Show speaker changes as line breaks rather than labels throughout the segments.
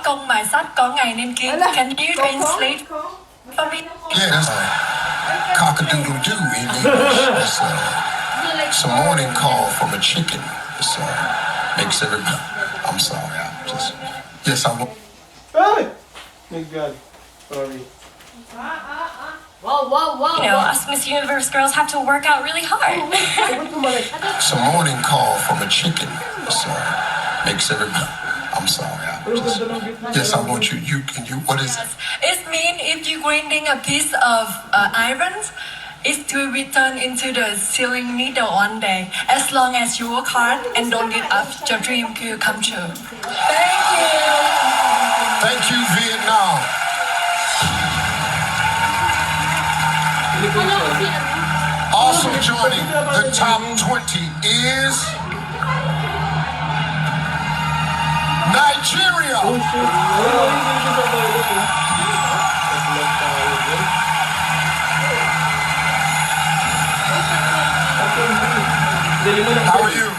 công mài sắt có ngày nên kiếm. Can you translate for me?
Yeah, that's cock-a-doodle-doo in English. It's a morning call from a chicken. It's makes everybody. I'm sorry. Yes, I will.
Ay! My God. Sorry.
Whoa.
You know, us Miss Universe girls have to work out really hard.
It's a morning call from a chicken. It's makes everybody. I'm sorry. Yes, I want you. What is it?
It means if you're grinding a piece of iron, it's to return into the ceiling needle one day. As long as you work hard and don't give up, your dream will come true. Thank you.
Thank you, Vietnam. Also joining the top 20 is Nigeria. How are you?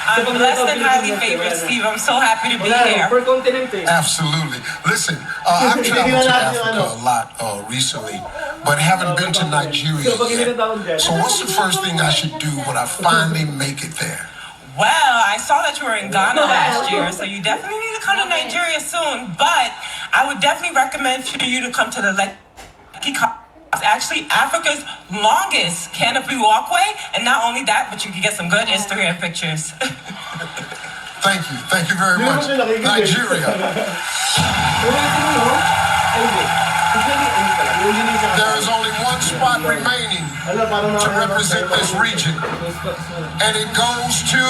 I'm blessed and highly favored, Steve. I'm so happy to be here.
Absolutely. Listen, I've traveled to Africa a lot recently, but haven't been to Nigeria yet. So what's the first thing I should do when I finally make it there?
Well, I saw that you were in Ghana last year, so you definitely need to come to Nigeria soon. But I would definitely recommend for you to come to the Lekki. It's actually Africa's longest canopy walkway, and not only that, but you can get some good Instagram pictures.
Thank you very much. Nigeria. There is only one spot remaining to represent this region, and it goes to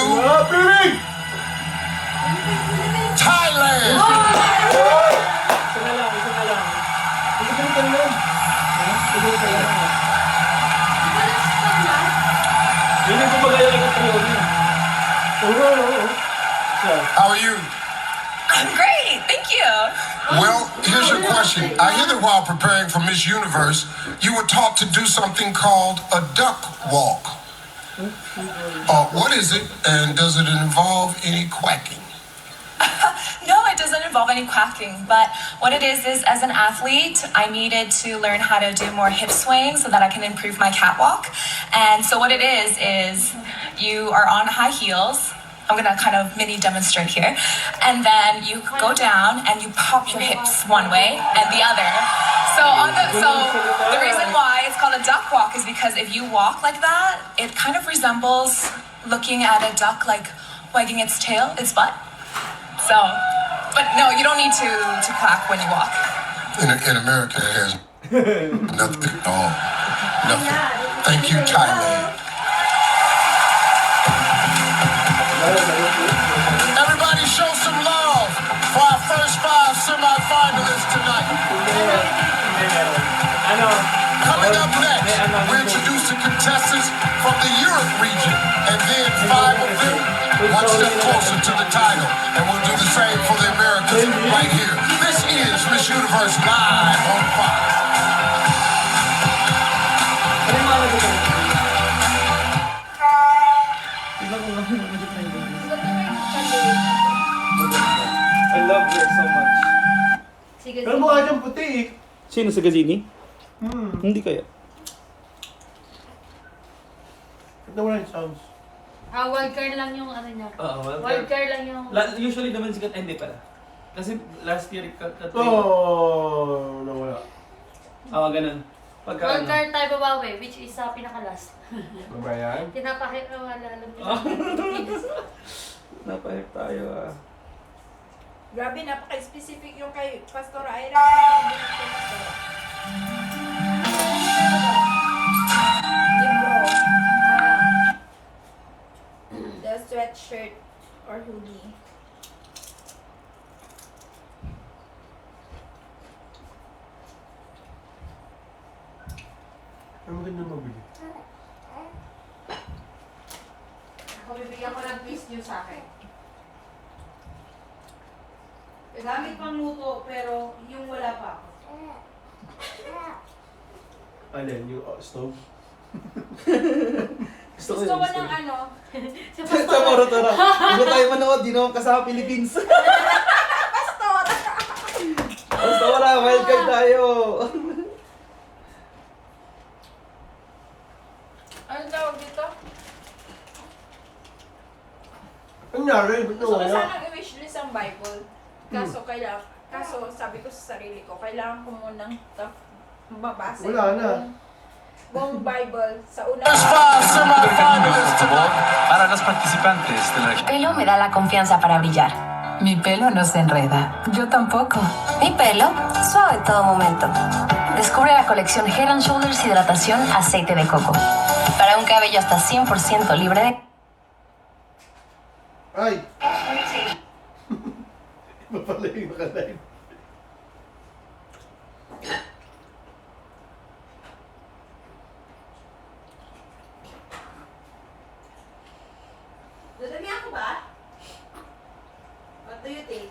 Thailand. How are you?
I'm great. Thank you.
Well, here's your question. I hear that while preparing for Miss Universe, you were taught to do something called a duck walk. What is it, and does it involve any quacking?
No, it doesn't involve any quacking, but what it is as an athlete, I needed to learn how to do more hip swing so that I can improve my catwalk. And so what it is you are on high heels. I'm gonna kind of mini demonstrate here. And then you go down and you pop your hips one way and the other. So the reason why it's called a duck walk is because if you walk like that, it kind of resembles looking at a duck like wagging its tail, its butt. So, but no, you don't need to quack when you walk.
In America, it has nothing at all. Nothing. Thank you, Thailand. Everybody show some love for our first 5 semi-finalists tonight. Coming up next, we introduce the contestants from the Europe region, and then 5 of them one step closer to the title. And we'll do the same for the Americans right here. This is Miss Universe Live on Fox.
I love her so much.
Pero
mukha siyang puti eh.
Sino sa Gazini? Hindi kaya.
Ito wala yung sounds.
Wildcard lang yung ano niya.
Oo,
Wildcard lang yung...
Usually naman sikat, hindi pala. Kasi last year,
Nawala.
ganun. Pagka
Wildcard tayo babawi, which is sa pinaka-last.
Ano ba yan?
Tinapakit na wala alam niyo.
napahit tayo
Grabe, napaka-specific yung kay Pastor Ira. Libro. The sweatshirt or hoodie.
Ang maganda mabili.
Ako bibigyan ko ng twist yun sa akin. Gamit pang luto, pero yung wala pa ako.
Alin, yung stove?
Gusto ko ng ano?
Sa Moro Tara. Gusto tayo manood, di naman kasama Philippines.
Pastor! Gusto ko
wala.
sanang i-wishlist ang Bible. Kaso sabi ko sa sarili ko, kailangan ko munang mabasa
Wala na.
buong Bible sa unang...
There's 5 semi-finalists tonight.
Para los participantes de la
Pelo me da la confianza para brillar.
Mi pelo no se enreda. Yo tampoco.
Mi pelo, suave en todo momento. Descubre la colección Head and Shoulders Hidratación Aceite de Coco. Para un cabello hasta 100% libre de...
Ay! Iba pala yung nakalive.
Dadamihan ko ba? What do you think?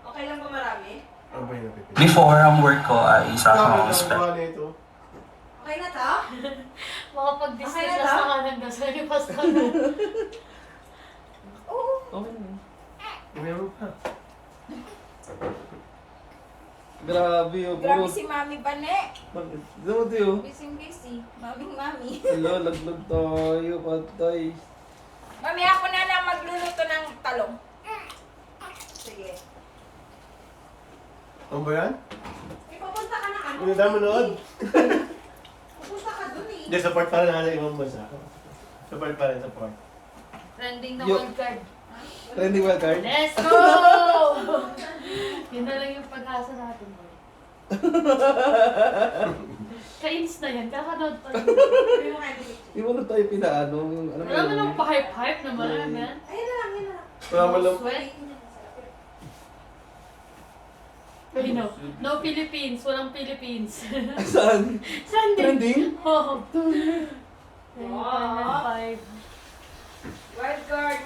Okay lang ba marami?
Ano ba yung napipili?
Before ang work ko ay isa
Tama
akong
na ang
spec.
buha nito.
Okay na to?
Makapag-discuss
Okay na
na
ba?
sa kanan ka. Sorry, pastor.
Oo.
Okay na.
Meron pa.
Grabe oh,
Grabe
puro.
si Mami Bane.
Bakit? Dito tayo.
Busy. Mami.
Hello, laglag tayo, patay.
Mami, ako na lang magluluto ng talong. Sige.
Ano ba yan?
Ipapunta ka na ano?
Hindi na manood.
Pupunta ka dun eh.
Hindi, support pa rin natin ibang bansa. Support pa rin, support.
Trending na
Yo.
wildcard.
Trending wild card?
Let's go! Yun na lang yung pag-asa natin, boy. Kains na yan. Kakanood pa yun.
Di mo na tayo pinaano. Yung, ano
Wala mo nang pa-hype-hype na marami yan.
Ayun na lang.
Wala mo lang.
Sweat. Ay, no. No Philippines. Walang Philippines.
Saan?
Saan din?
Trending?
Oo.
Wow.
5.
Wildcard.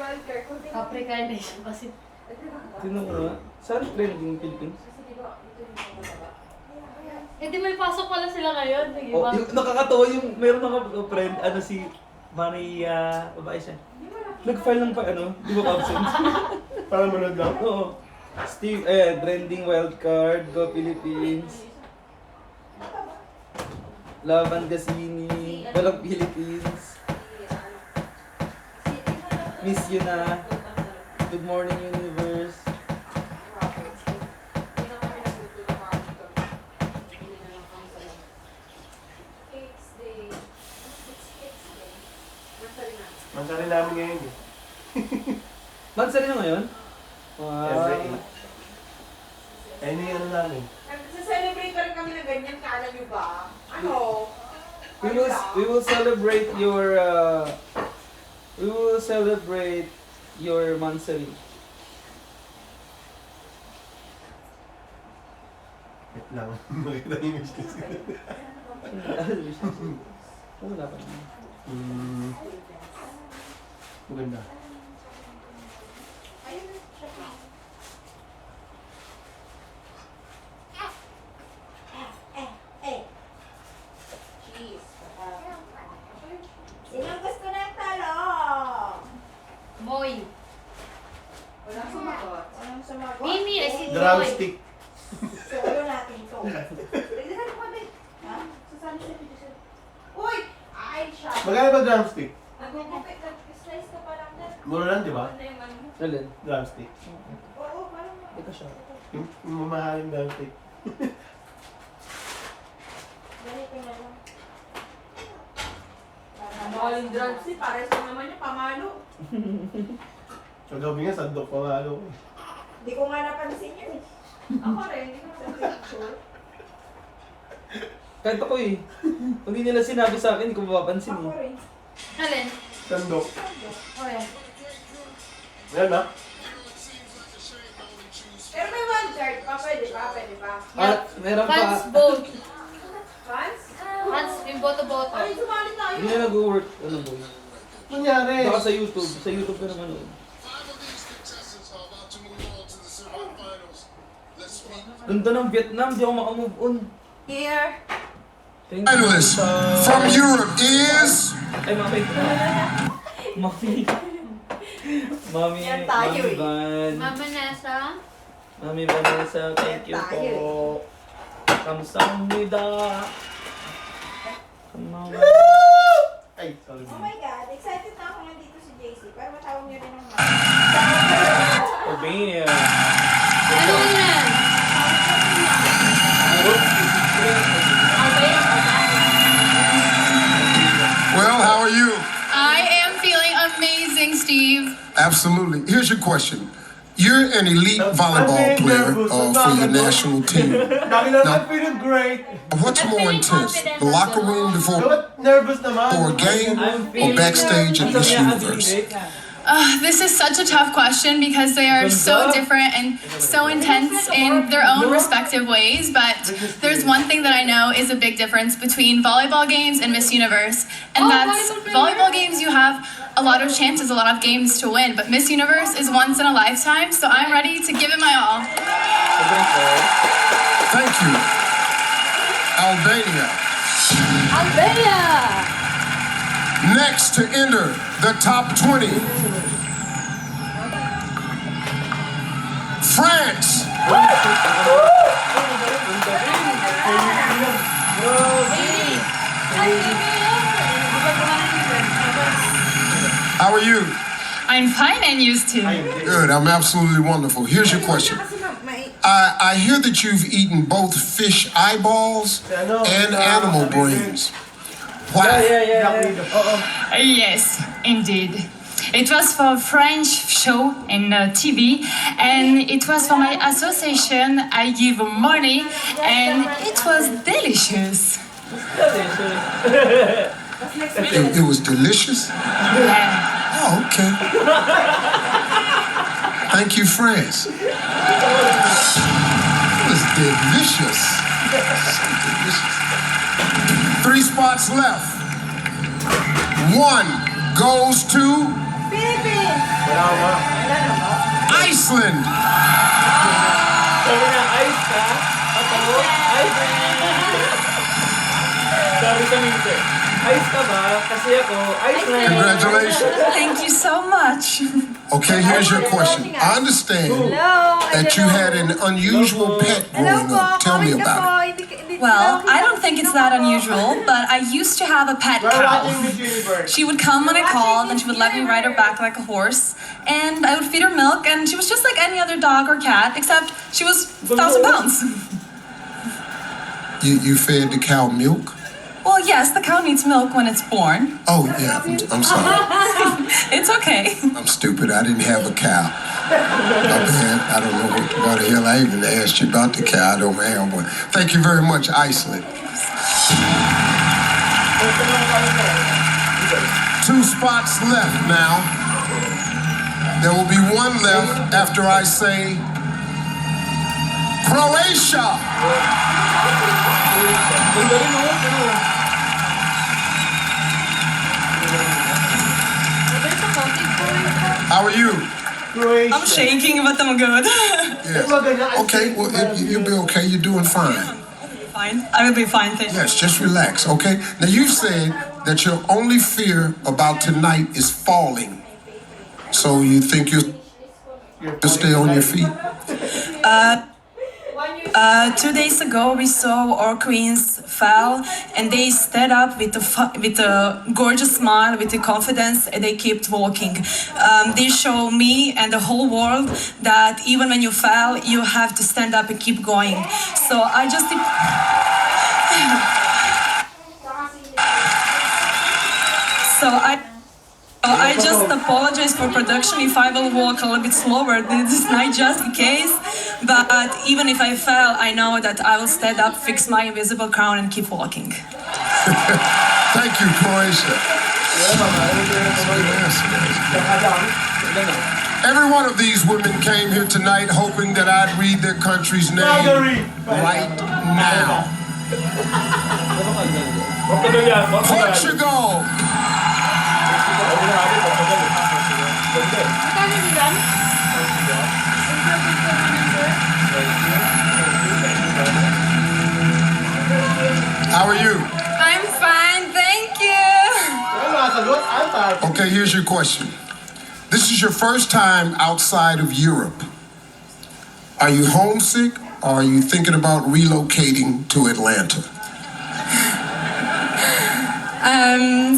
Kunti na.
Africa Nation kasi.
Sino mo nga? Saan trending Philippines?
Eh di may pasok pala sila ngayon. Sige
Oh,
ba?
yung, nakakatawa yung meron ako friend, ano si Maria, babae siya. Nag-file ng di ba absent?
Para manood lang.
Oo. Steve, trending wildcard, Go Philippines. Laban Gasini, walang Philippines. Miss you na. Good morning universe.
Mansari namin ngayon eh.
Mansari na ngayon?
Every
Wow.
8. Ayun na yung ano namin.
Nagsa-celebrate pa rin kami na ganyan. Kala nyo ba? Ano?
We will celebrate your mansari.
Wait lang. Makita yung image kasi.
Wala pa.
Maganda.
Cheese. Sinong gusto ng talong?
Boy.
Walang sumagot.
Mimi, I see Boy.
Drumstick.
So, ano natin to? Tignan mo ba? Ha? Sasali sa video. Uy! Ay, siya.
Magkano ba drumstick?
Nag-compete, nag-slice ka pa lang na.
Mura lang, di ba?
Ano yung ano?
Alin?
Drumstick.
Oo, parang
Ito siya.
Yung mamahaling drumstick.
ganito na lang. Mahaling drugs eh. Pares na naman niya, pamalo.
So gabi nga, sandok pa nga ano.
Hindi ko nga napansin yun eh. Ako rin, hindi ko napansin.
Kahit ako eh. Kung hindi nila sinabi sa akin, hindi ko mapapansin
Ako
eh.
rin.
Alin?
Sandok.
Oh, yeah.
Yan na.
Pero may one card pa, pwede ba?
At meron
Fans
pa.
vote.
Fans?
Fans, yung boto-boto.
Ay, sumali tayo.
Hindi na nag-work. Ano mo?
Nangyari.
Baka sa YouTube. Sa YouTube ka naman. Oh.
5 of these contestants are about to move on to the semifinals. Let's speak.
Ganda ng Vietnam, di ako makamove on.
Here.
Thank you.
Finalists from Europe is...
Ay, mami. Mami. Mami.
Yan tayo
Mami
eh.
Van.
Mama Nessa.
Mami Vanessa, thank you
Yan tayo
po. Kamsahamnida.
Ay, sorry.
Oh my God, excited na ako nandito si JC. Pero matawag niyo rin ng mga.
Albania.
Ano yan?
Well, how are you?
I am feeling amazing, Steve.
Absolutely. Here's your question. You're an elite volleyball player for your national team.
I'm feeling great.
What's more intense, the locker room before
Nervous naman.
a game or backstage at Miss Universe?
This is such a tough question because they are so different and so intense in their own respective ways. But there's one thing that I know is a big difference between volleyball games and Miss Universe. And that's volleyball games, you have a lot of chances, a lot of games to win. But Miss Universe is once in a lifetime, so I'm ready to give it my all.
Thank you. Albania.
Albania!
Next to enter the top 20. France. How are you?
I'm fine and used to.
Good, I'm absolutely wonderful. Here's your question. I hear that you've eaten both fish eyeballs and animal brains. Why?
Yes, indeed. It was for French show and TV, and it was for my association. I give money, and it was delicious.
It was delicious?
Yeah.
Oh, okay. Thank you, France. It was delicious. So delicious. 3 spots left. 1 goes to Iceland.
Sabi na, ice ka? Ako? Sabi sa minsan, ice ka ba? Kasi ako, Iceland.
Congratulations.
Thank you so much.
Okay, here's your question. I understand that you had an unusual pet growing up. Tell me about it.
Well, I don't think it's that unusual, but I used to have a pet cow. She would come when I called, and she would let me ride her back like a horse, and I would feed her milk, and she was just like any other dog or cat, except she was 1,000 pounds.
You fed the cow milk?
Well, yes, the cow needs milk when it's born.
Oh, yeah, I'm sorry.
It's okay.
I'm stupid. I didn't have a cow. My bad. I don't know what the hell I even asked you about the cow. I don't have one. Thank you very much, Iceland. 2 spots left now. There will be 1 left after I say Croatia. How are you?
I'm shaking, but I'm good.
Yeah. Okay, well, you'll be okay. You're doing fine.
Fine. I will be fine, thank you.
Yes, just relax, okay? Now, you said that your only fear about tonight is falling. So you think you'll stay on your feet?
2 days ago, we saw our queens fall, and they stood up with a gorgeous smile, with the confidence, and they kept walking. They show me and the whole world that even when you fall, you have to stand up and keep going. So I just apologize for production if I will walk a little bit slower this night, just in case. But even if I fell, I know that I will stand up, fix my invisible crown, and keep walking.
Thank you, Croatia. Every one of these women came here tonight hoping that I'd read their country's name right now. Portugal. How are you?
I'm fine, thank you.
Okay, here's your question. This is your first time outside of Europe. Are you homesick, or are you thinking about relocating to Atlanta?
I'm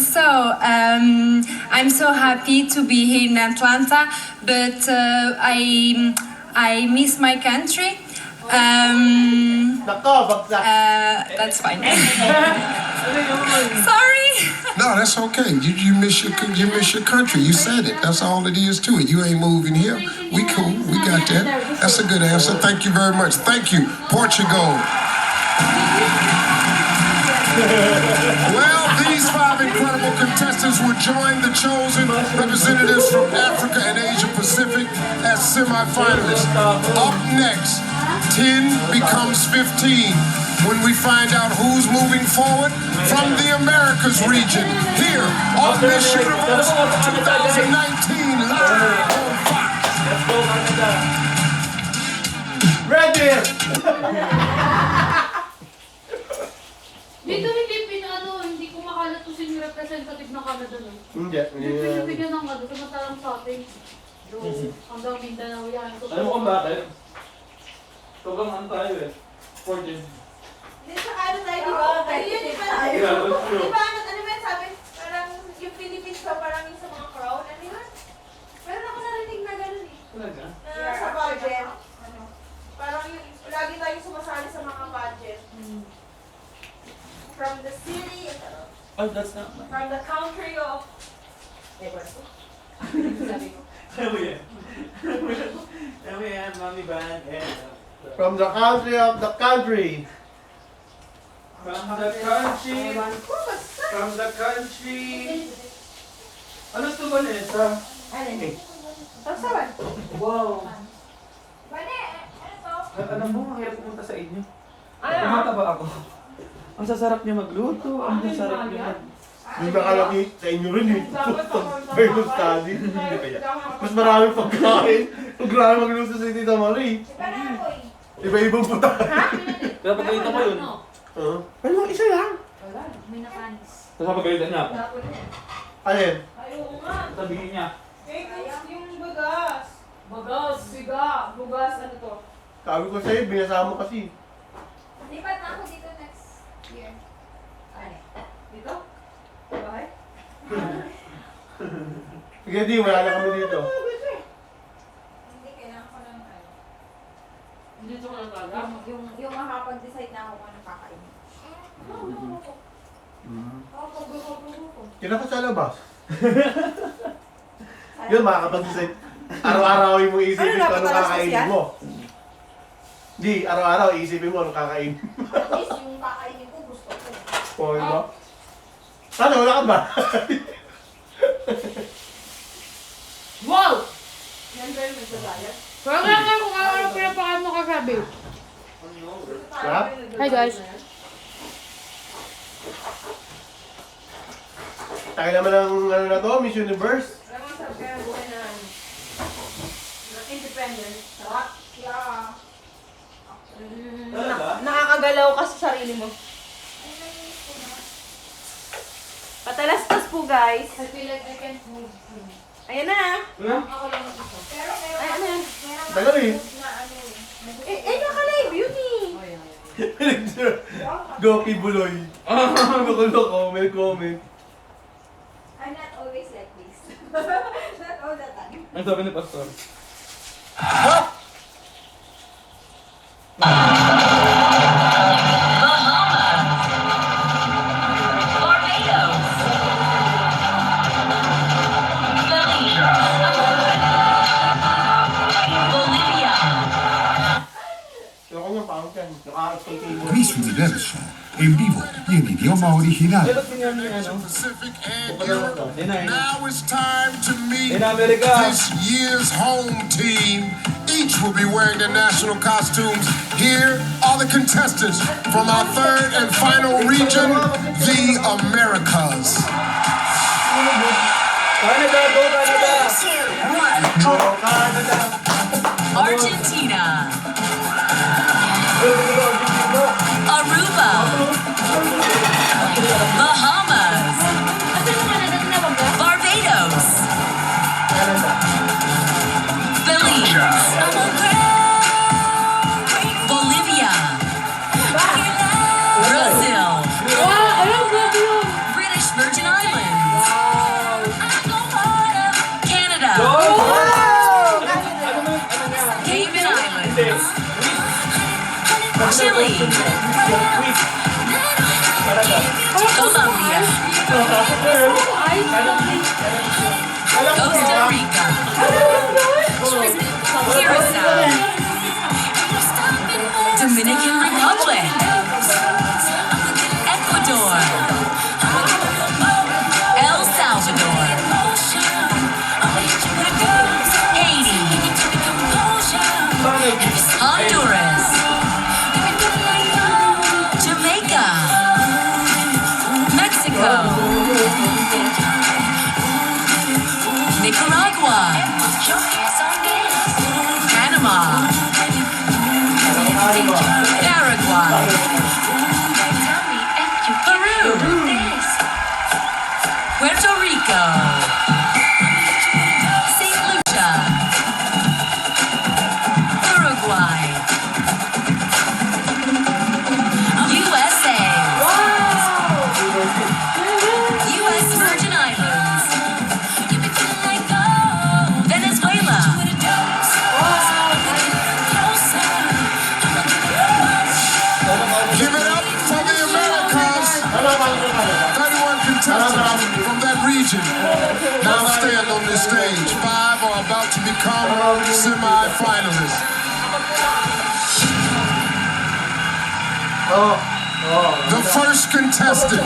so happy to be here in Atlanta, but I miss my country.
Nako, bagsak.
That's fine. Sorry.
No, that's okay. You miss your country. You said it. That's all it is to it. You ain't moving here. We cool. We got that. That's a good answer. Thank you very much. Thank you, Portugal. Well, these 5 incredible contestants will join the chosen representatives from Africa and Asia Pacific as semifinalists. Up next, 10 becomes 15 when we find out who's moving forward from the Americas region here on Miss Universe 2019 live on Fox.
Let's go, Canada.
Ready!
Dito hindi ko makalat kung sino yung representative ng Canada nun.
Hindi.
Pinipigyan ng ano, samantalang sa atin. Hanggang Mindanao yan.
Alam mo kung bakit? Sobrang ano tayo eh. Fortune.
Hindi sa ano tayo, di ba? Yun yung parang,
Yeah, that's true.
di ba, ano ba yung sabi, parang yung Philippines ba, parang yung sa mga crown, ano yun? Meron ako narinig na gano'n eh.
Talaga?
Na sa budget. Ano? Parang yung, lagi tayong sumasali sa mga budget. From the city,
Oh, that's not mine.
from the country of...
Alam mo yan. Alam mo yan, Mami Van.
From the country of the country.
From the country. From the country. Ano ito, Vanessa?
Ano yun? Tapsawan.
Wow.
Bane, ano to?
Alam mo, ang hirap pumunta sa inyo.
Ano?
Kumata ba ako? Ang sasarap niya magluto. Ang sasarap niya
Hindi nakalaki sa inyo rin eh. Bible study. Hindi kaya. Mas maraming pagkain. Huwag grabe magluto sa Tita Marie. Iba-ibang puta.
Kaya pagkalitan ko yun.
Pero isa lang.
Wala, may nakanis.
Tapos pagkalitan niya ako.
Alin?
Ayaw nga.
Sabihin niya.
Yung bugas. Bugas, biga, bugas, ano to?
Sabi ko sa'yo, binasama kasi.
Lipat na ako dito next year. Ano? Dito? Bahay?
Sige, di, wala na kami dito.
Hindi, kailangan ko ng ano.
Dito ko lang talaga.
Yung makapag-decide na ako kung anong kakainin.
Kailan ka sa labas? Yun, makakapag-decide. Araw-araw yung mong isipin kung anong kakainin mo. Di, araw-araw isipin mo anong kakainin.
At least yung kakainin ko gusto ko.
Oo, diba? Sana, wala ka ba?
Wow!
Yan ba yung nagdadayat?
Wala nga kung ano pinapakain mo kagabi.
Sarap?
Hi guys.
Tayo naman ng ano na to, Miss Universe.
Alam mo, sabi kaya buhay na independent. Sarap. Yeah.
Talaga?
Nakakagalaw ka sa sarili mo. Patalastas po, guys.
I feel like I can't move.
Ayan na.
Ako lang ito.
Pero meron ano yan?
Tagal eh.
Na ano eh, naka-live yun eh.
Goki Buloy. Loko-loko, may comment.
I'm not always like this. Not all the time.
Ang sabi ni Pastor.
Miss Universo, en vivo y en idioma original.
Eh, ba't ganyan niya, ano?
Pacific and Europe.
Inay.
Now it's time to meet
In America.
this year's home team. Each will be wearing their national costumes. Here are the contestants from our third and final region, the Americas.
Canada, go Canada!
Argentina, Aruba, Bahamas, Barbados, Belize, Bolivia, Brazil, British Virgin Chile, Colombia, Costa Rica, Curacao, Dominican Republic, Ecuador, El Salvador, Haiti, Honduras, Jamaica, Mexico, Nicaragua, Panama, Paraguay, Peru, Puerto Rico, St. Lucia, Uruguay, USA, US Virgin Islands, Venezuela,
Give it up for the Americas. 31 contestants from that region now stand on this stage. 5 are about to become semi-finalists. The first contestant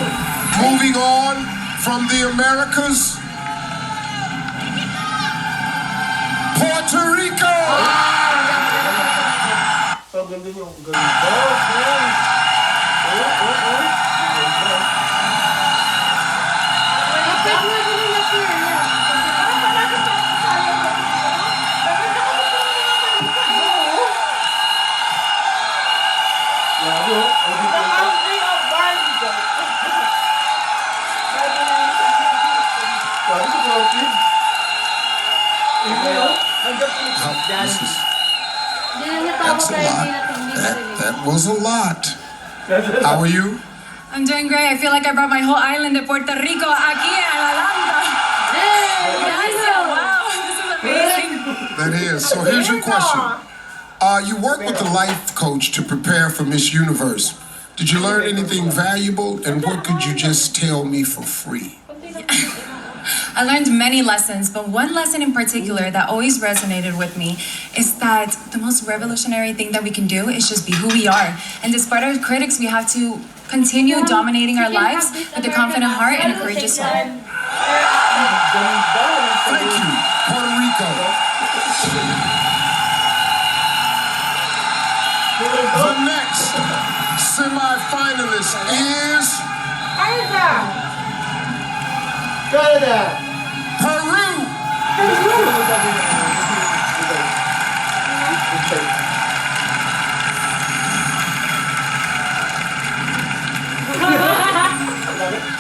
moving on from the Americas, Puerto Rico.
Ang ganda niyo, ang ganda.
That was a lot. How are you?
I'm doing great. I feel like I brought my whole island of Puerto Rico aquí en Atlanta. Wow, this is amazing.
That is. So here's your question. You work with a life coach to prepare for Miss Universe. Did you learn anything valuable, and what could you just tell me for free?
I learned many lessons, but one lesson in particular that always resonated with me is that the most revolutionary thing that we can do is just be who we are. And despite our critics, we have to continue dominating our lives with a confident heart and a courageous soul.
Thank you, Puerto Rico. The next semi-finalist is
Canada!
Peru.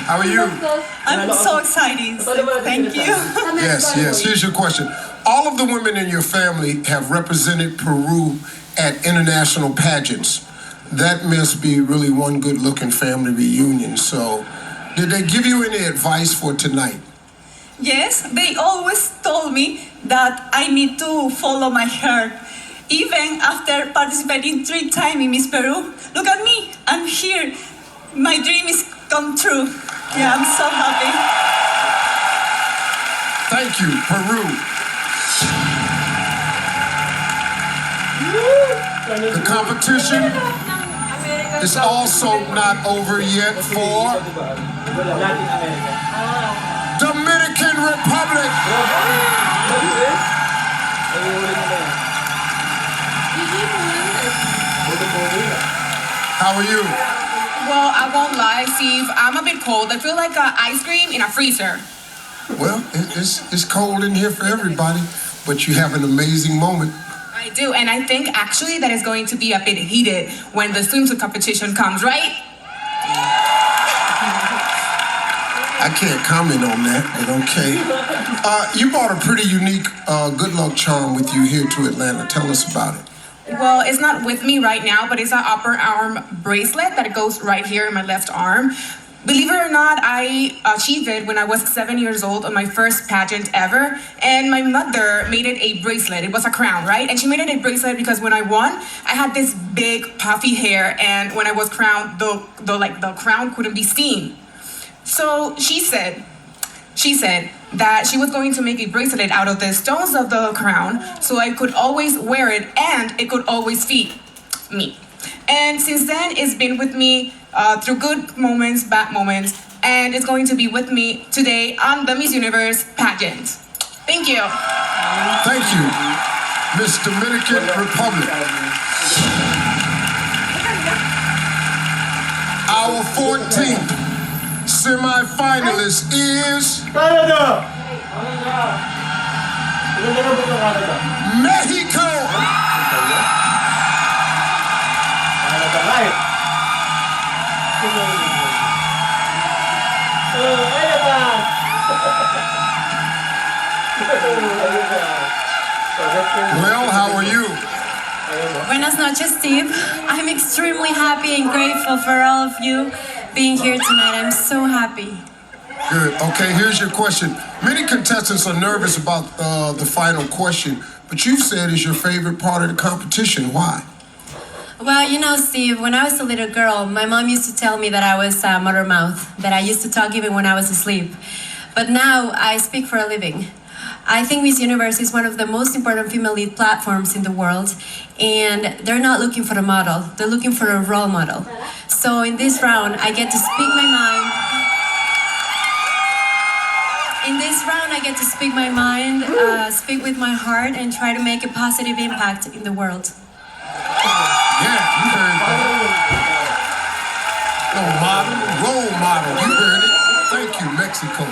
How are you?
I'm so excited. Thank you.
Yes. Here's your question. All of the women in your family have represented Peru at international pageants. That must be really one good-looking family reunion. So, did they give you any advice for tonight?
Yes, they always told me that I need to follow my heart. Even after participating 3 times in Miss Peru, look at me, I'm here. My dream is come true. Yeah, I'm so happy.
Thank you, Peru. The competition is also not over yet for Dominican Republic. How are you?
Well, I won't lie, Steve. I'm a bit cold. I feel like ice cream in a freezer.
Well, it's cold in here for everybody, but you have an amazing moment.
I do, and I think actually that is going to be a bit heated when the swimsuit competition comes, right?
I can't comment on that, but okay. You brought a pretty unique good luck charm with you here to Atlanta. Tell us about it.
Well, it's not with me right now, but it's an upper arm bracelet that goes right here in my left arm.
Believe it or not, I achieved it when I was 7 years old on my first pageant ever. And my mother made it a bracelet. It was a crown, right? And she made it a bracelet because when I won, I had this big puffy hair, and when I was crowned, the crown couldn't be seen. So she said that she was going to make a bracelet out of the stones of the crown so I could always wear it and it could always fit me. And since then, it's been with me through good moments, bad moments, and it's going to be with me today on the Miss Universe pageant. Thank you.
Thank you, Miss Dominican Republic. Our 14th semi-finalist is
Canada!
Mexico.
Canada, right?
Well, how are you?
Buenas noches, Steve. I'm extremely happy and grateful for all of you being here tonight. I'm so happy.
Good. Okay, here's your question. Many contestants are nervous about the final question, but you've said it's your favorite part of the competition. Why?
Well, you know, Steve, when I was a little girl, my mom used to tell me that I was mother mouth, that I used to talk even when I was asleep. But now I speak for a living. I think Miss Universe is one of the most important female-led platforms in the world, and they're not looking for a model, they're looking for a role model. So in this round, I get to speak my mind. In this round, I get to speak my mind, speak with my heart, and try to make a positive impact in the world.
Yeah, you heard that. No model, role model. You heard it. Thank you, Mexico.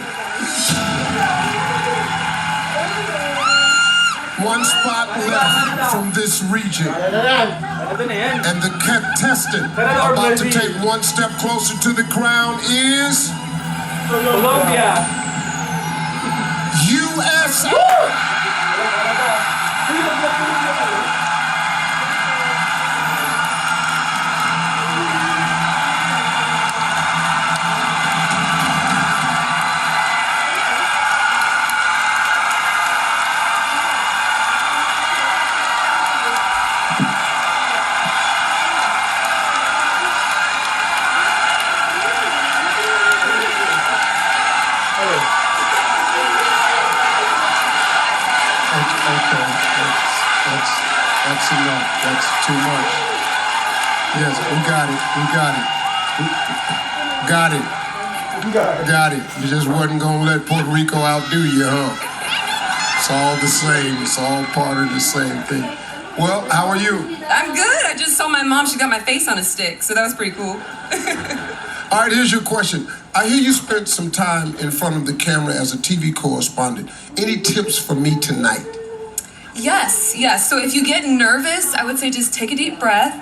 One spot left from this region. And the contestant about to take one step closer to the crown is
Colombia.
USA. That's enough. That's too much. Yes, we got it. Got it. You just wasn't gonna let Puerto Rico outdo you, huh? It's all the same. It's all part of the same thing. Well, how are you?
I'm good. I just saw my mom. She got my face on a stick, so that was pretty cool.
All right, here's your question. I hear you spent some time in front of the camera as a TV correspondent. Any tips for me tonight?
Yes. So if you get nervous, I would say just take a deep breath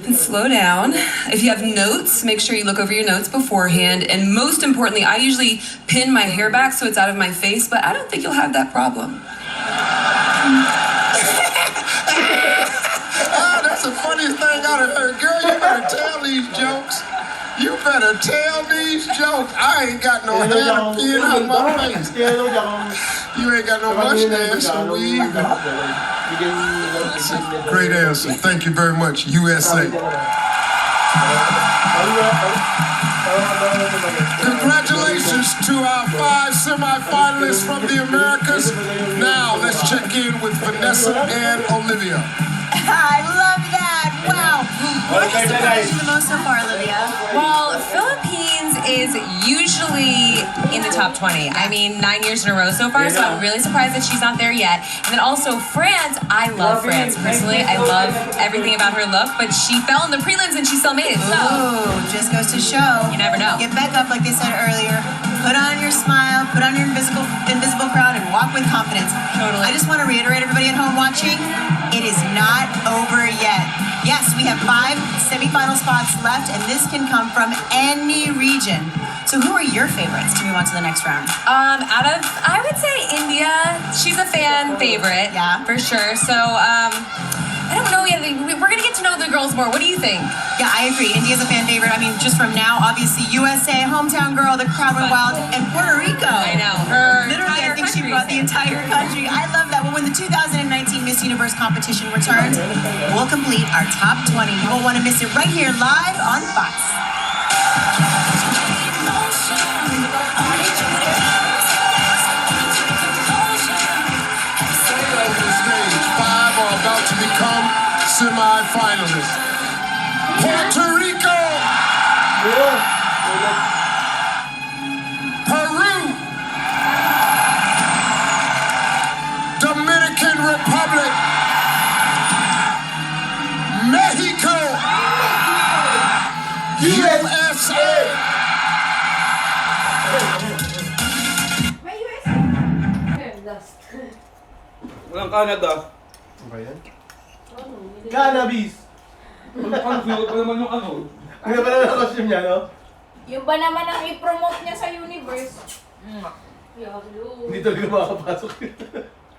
and slow down. If you have notes, make sure you look over your notes beforehand. And most importantly, I usually pin my hair back so it's out of my face, but I don't think you'll have that problem.
That's the funniest thing I've heard. Girl, you better tell these jokes. You better tell these jokes. I ain't got no hair to pin out my face. You ain't got no mustache, so we even. That's a great answer. Thank you very much, USA. Congratulations to our 5 semi-finalists from the Americas. Now let's check in with Vanessa and Olivia.
I love that. Wow. What surprised you the most so far, Olivia?
Well, Philippines is usually in the top 20. I mean, 9 years in a row so far, so I'm really surprised that she's not there yet. And then also France, I love France personally. I love everything about her look, but she fell in the prelims and she still made it. So
Ooh, just goes to show.
You never know.
Get back up, like they said earlier. Put on your smile, put on your invisible crown, and walk with confidence.
Totally.
I just want to reiterate, everybody at home watching, it is not over yet. Yes, we have 5 semifinal spots left, and this can come from any region. So who are your favorites to move on to the next round?
Out of, I would say India. She's a fan favorite.
Yeah.
For sure. So, I don't know yet. We're gonna get to know the girls more. What do you think?
Yeah, I agree. India's a fan favorite. I mean, just from now, obviously, USA, hometown girl, the crowd went wild, and Puerto Rico.
I know.
Literally, I think she brought the entire country. I love that. But when the 2019 Miss Universe competition returns, we'll complete our top 20. You won't want to miss it right here live on Fox.
About to become semi-finalists. Puerto Rico, Peru, Dominican Republic, Mexico, USA.
Walang Canada.
Ano ba yan? Cannabis!
Ano naman yung ano?
Ano ba naman ang costume niya, no?
Yung ba naman ang i-promote niya sa universe?
Hindi talaga makakapasok yun.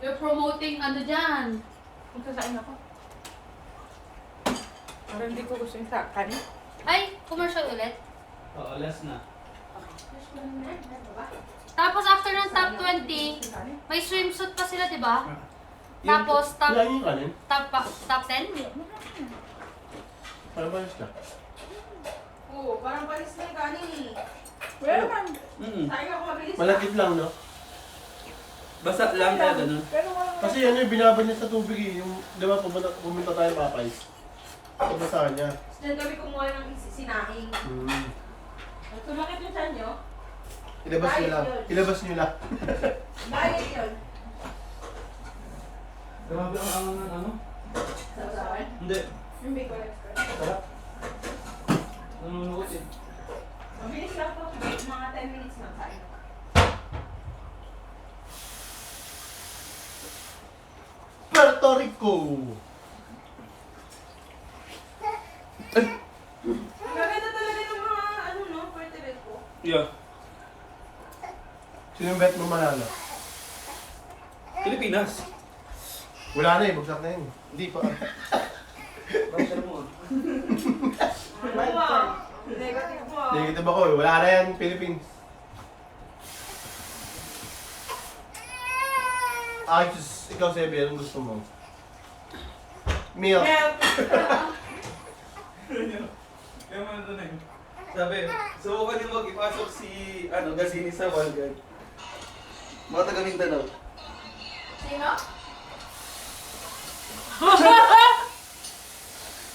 You're promoting ano dyan?
Kung sasain ako. Parang hindi ko gusto yung sakan.
Ay, commercial ulit.
Oo, last na.
Tapos after ng top 20, may swimsuit pa sila, di ba? Tapos top
Yan yung kanin.
top 10?
Parang balas ka.
Oo, parang palis na yung kanin. Wala naman. Sayang ako mabilis.
Malakit lang, no?
Basa lang na gano'n.
Kasi ano yung binabad niya sa tubig eh. Yung, di ba, pumunta tayo Popeyes. Pabasahan niya.
Diyan kami kumuha ng sinaing. Sumakit yung tiyan nyo?
Ilabas niyo lang. Ilabas niyo lang.
Diet yun.
Grabe ang ano?
Sasawan?
Hindi.
Hindi ko lang.
Sarap. Nanunuot eh.
Mabilis lang po. Mga 10 minutes lang sa inyo.
Puerto Rico!
Maganda talaga ng mga ano no, Puerto Rico.
Yeah.
Sino yung bet mo manalo?
Pilipinas.
Wala na eh, bagsak na yun. Hindi pa.
Bakit mo?
Negative mo.
Negative ako eh, wala na yan, Philippines. Ay, just, ikaw Sebi, anong gusto mo? Milk.
Kaya mo na yun. Sabi, subukan niyo mag-ipasok si, Gasini sa One Guard. Mga taga Mindanao.
Sino?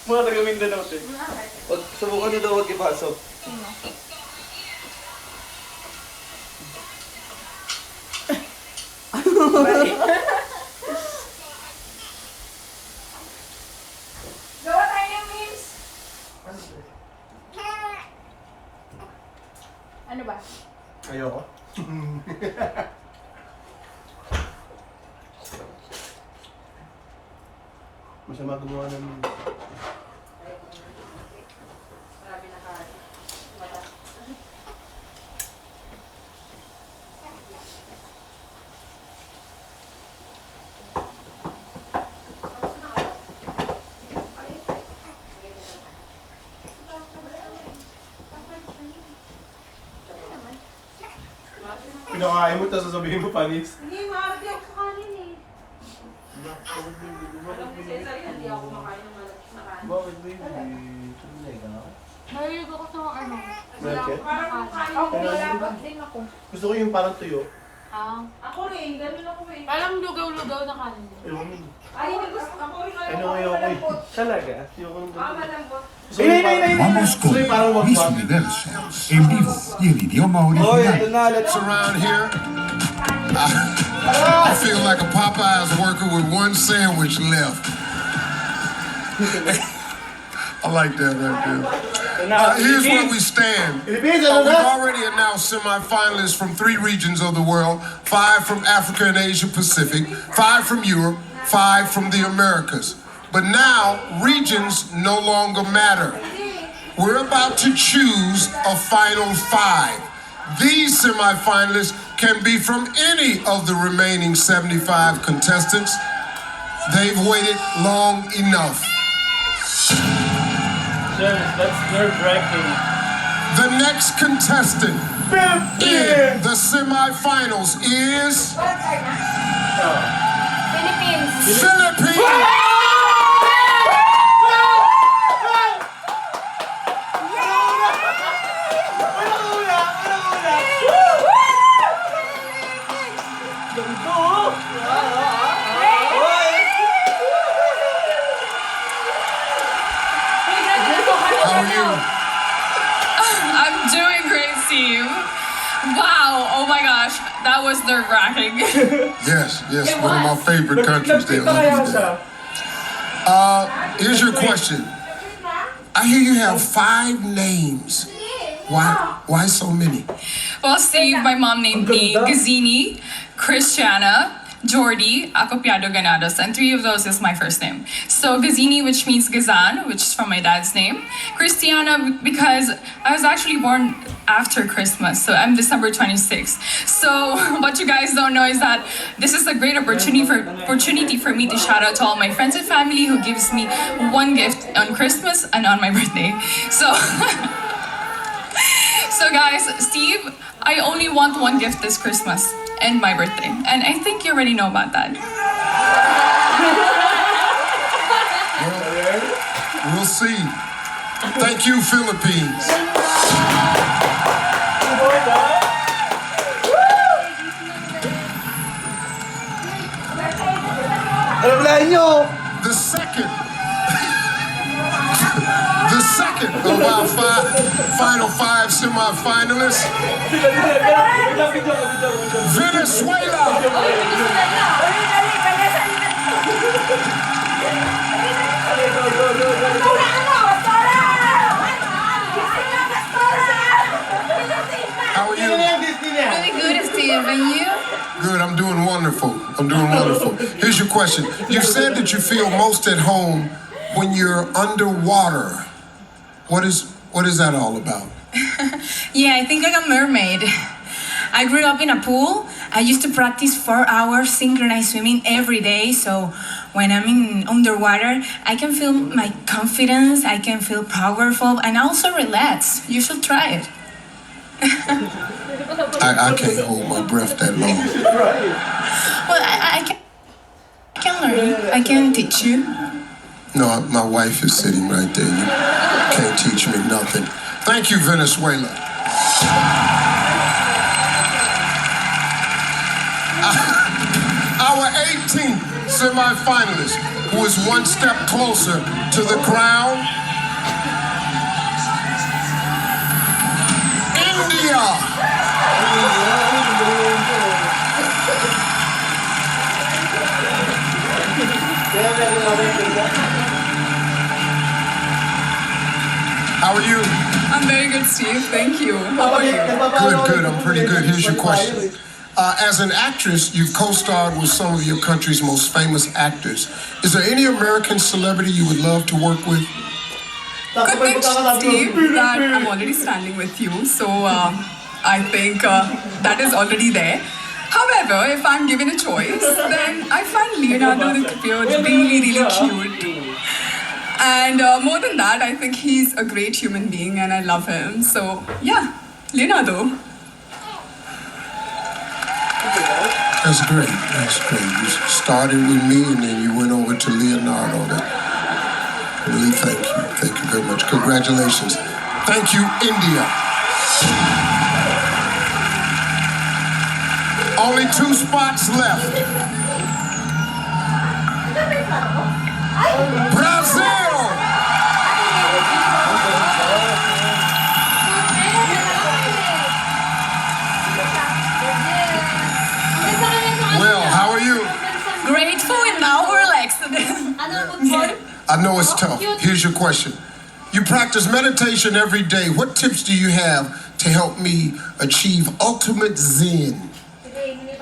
Mga taga Mindanao, te. Subukan niyo daw mag-ipasok.
Sino? Gawa tayo ng memes. Ano ba?
Ayoko. Masama gumawa ng...
Marami na kain.
Pinakain mo, tapos sasabihin mo panis.
Hindi, maaari ako sa kanin eh. Alam mo, Cesar, hindi ako makain ng malaki na kanin.
Bakit baby? Tunay ka?
Mahilig ako sa ano.
Market?
Parang makain ako, malabag din ako.
Gusto ko yung parang tuyo.
Ako rin, ganun ako eh.
Parang lugaw-lugaw na kanin.
Ayoko nun.
Ay, hindi gusto. Ako rin
Ano ayoko eh.
Talaga?
Ayoko nun.
malambot.
Gusto ko yung parang...
Vamos con
Gusto ko yung parang
Miss
wag-wag.
Universo en vivo y en idioma
Oh, ito
original.
na, let's
Around here, I feel like a Popeyes worker with one sandwich left. I like that right there. Here's where we stand. We've already announced semifinalists from 3 regions of the world, 5 from Africa and Asia Pacific, 5 from Europe, 5 from the Americas. But now, regions no longer matter. We're about to choose a final 5. These semifinalists can be from any of the remaining 75 contestants, They've waited long enough.
That's nerve-wracking.
The next contestant in the semifinals is Philippines. How are you?
I'm doing great, Steve. Wow, oh my gosh, that was nerve-wracking.
Yes, one of my favorite countries. They love you there. Here's your question. I hear you have 5 names. Why so many?
Well, Steve, my mom named me Gazini, Christiana, Jordi, Acopiado Ganados, and 3 of those is my first name. So Gazini, which means Gazan, which is from my dad's name. Christiana, because I was actually born after Christmas, so I'm December 26th. So what you guys don't know is that this is a great opportunity for me to shout out to all my friends and family who gives me one gift on Christmas and on my birthday. So, so guys, Steve, I only want one gift this Christmas and my birthday. And I think you already know about that.
Well, we'll see. Thank you, Philippines. The second of our final 5 semifinalists, Venezuela. How are you?
Really good, Steve, and you?
Good, I'm doing wonderful. Here's your question. You said that you feel most at home when you're underwater. What is that all about?
Yeah, I think like a mermaid. I grew up in a pool. I used to practice 4 hours synchronized swimming every day. So when I'm in underwater, I can feel my confidence, I can feel powerful, and also relax. You should try it.
I can't hold my breath that long.
Well, I can learn. I can teach you.
No, my wife is sitting right there. You can't teach me nothing. Thank you, Venezuela. Our 18th semifinalist, who is one step closer to the crown, India. How are you?
I'm very good, Steve. Thank you. How are you?
Good. I'm pretty good. Here's your question. As an actress, you've co-starred with some of your country's most famous actors. Is there any American celebrity you would love to work with?
Good thing, Steve, that I'm already standing with you, so I think that is already there. However, if I'm given a choice, then I find Leonardo DiCaprio really, really cute. And more than that, I think he's a great human being and I love him. So, yeah, Leonardo.
That's great. You started with me and then you went over to Leonardo. Really, thank you. Thank you very much. Congratulations. Thank you, India. Only 2 spots left. Brazil! Well, how are you?
Grateful and now relaxed.
I know it's tough. Here's your question. You practice meditation every day. What tips do you have to help me achieve ultimate Zen?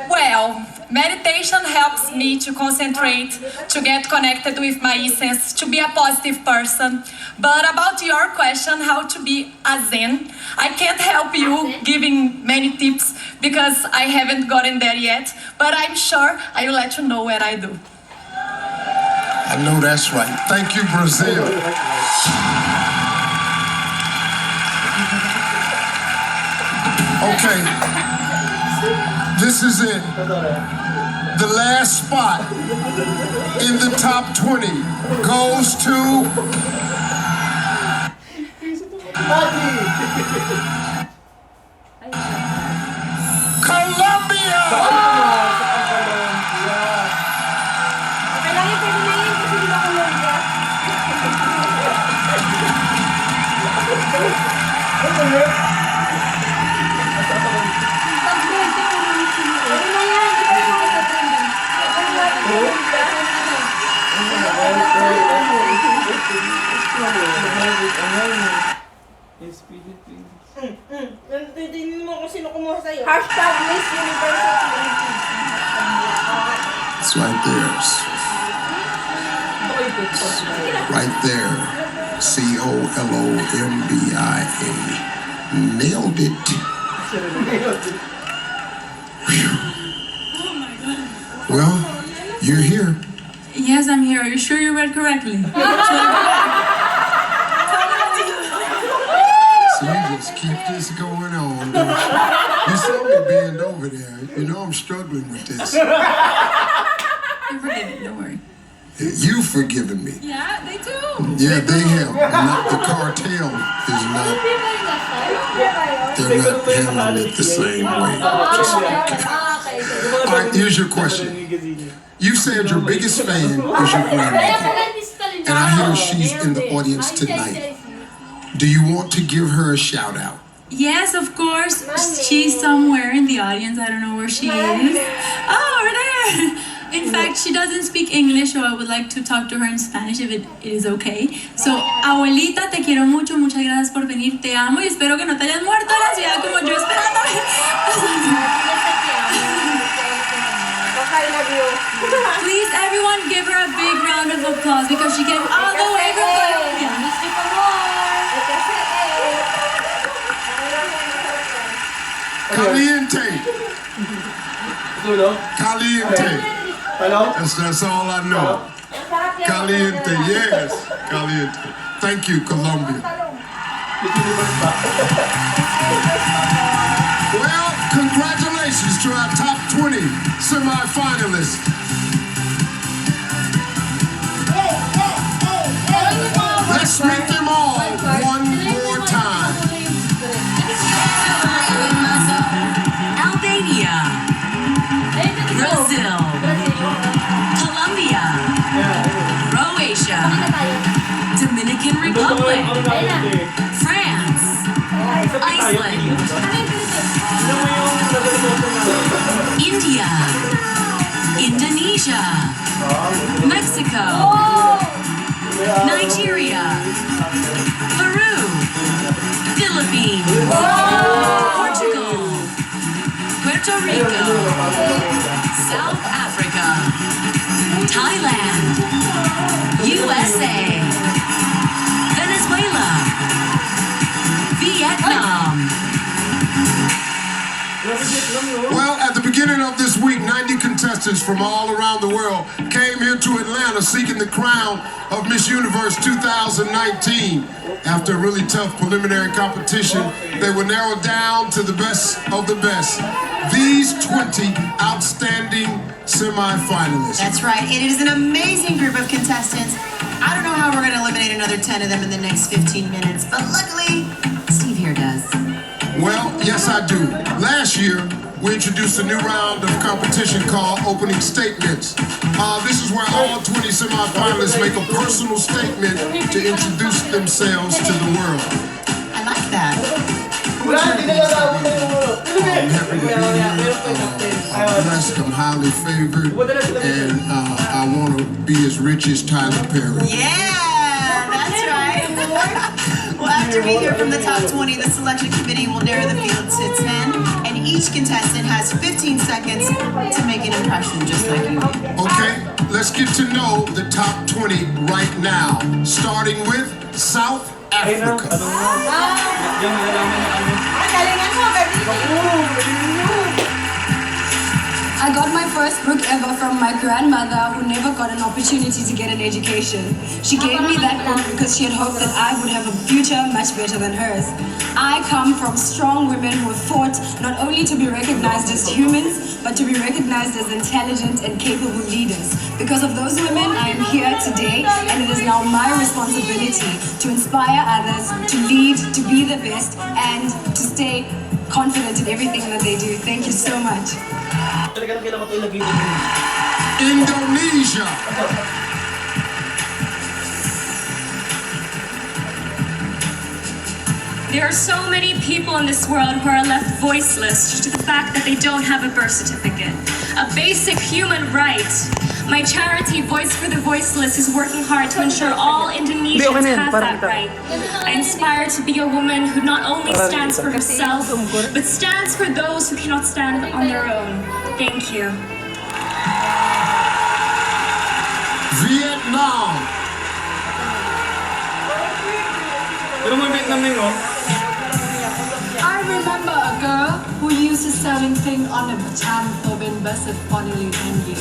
Well, meditation helps me to concentrate, to get connected with my essence, to be a positive person. But about your question, how to be a Zen, I can't help you giving many tips because I haven't gotten there yet, but I'm sure I will let you know what I do.
I know that's right. Thank you, Brazil. Okay, this is it. The last spot in the top 20 goes to Colombia!
Kailangan pwede na yun kasi di ba Colombia? Pwede na yan, di ba yung mga trending?
Tingnan mo kung sino kumuha sa'yo.
Hashtag Miss University.
It's right there. Right there. Colombia. Nailed it. Whew. Well, you're here.
Yes, I'm here. Are you sure you read correctly?
So you just keep this going on, don't you? You saw me bend over there. You know I'm struggling with this.
You're forgiven, don't worry.
You've forgiven me.
Yeah, they do.
Yeah, they have. Not the cartel is not. They're not handling it the same way. Just okay. All right, here's your question. You said your biggest fan is your grandmother, and I hear she's in the audience tonight. Do you want to give her a shout out?
Yes, of course. She's somewhere in the audience. I don't know where she is. Oh, over there. In fact, she doesn't speak English, so I would like to talk to her in Spanish if it is okay. So, abuelita, te quiero mucho. Muchas gracias por venir. Te amo y espero que no te hayas muerto en la ciudad como yo esperando. Please, everyone, give her a big round of applause because she came all the way from Colombia.
Caliente. Caliente. That's all I know. Caliente, yes. Caliente. Thank you, Colombia. Well, congratulations to our top 20 semi-finalists. Let's meet them all one more time.
Albania, Brazil, Colombia, Croatia, Dominican Republic, France, Iceland, India, Indonesia, Mexico, Nigeria, Peru, Philippines, Portugal, Puerto Rico, South Africa, Thailand, USA, Venezuela, Vietnam.
Well, at the beginning of this week, 90 contestants from all around the world came here to Atlanta seeking the crown of Miss Universe 2019. After a really tough preliminary competition, they were narrowed down to the best of the best. These 20 outstanding semi-finalists.
That's right. It is an amazing group of contestants. I don't know how we're going to eliminate another 10 of them in the next 15 minutes, but luckily, Steve here does.
Well, yes, I do. Last year, we introduced a new round of competition called Opening Statements. This is where all 20 semi-finalists make a personal statement to introduce themselves to the world.
I like that.
I'm happy to be here. I'm blessed, I'm highly favored, and I want to be as rich as Tyler Perry.
Yeah, that's right. Well, after we hear from the top 20, the selection committee will narrow the field to 10, and each contestant has 15 seconds to make an impression, just like you did.
Okay, let's get to know the top 20 right now, starting with South Africa.
I got my first book ever from my grandmother who never got an opportunity to get an education. She gave me that book because she had hoped that I would have a future much better than hers. I come from strong women who have fought not only to be recognized as humans, but to be recognized as intelligent and capable leaders. Because of those women, I am here today, and it is now my responsibility to inspire others, to lead, to be the best, and to stay confident in everything that they do. Thank you so much.
Indonesia.
There are so many people in this world who are left voiceless due to the fact that they don't have a birth certificate. A basic human right. My charity, Voice for the Voiceless, is working hard to ensure all Indonesians have that right. I aspire to be a woman who not only stands for herself, but stands for those who cannot stand on their own. Thank you.
Vietnam.
I remember a girl who used to selling things on a jam for being busted funnily envy.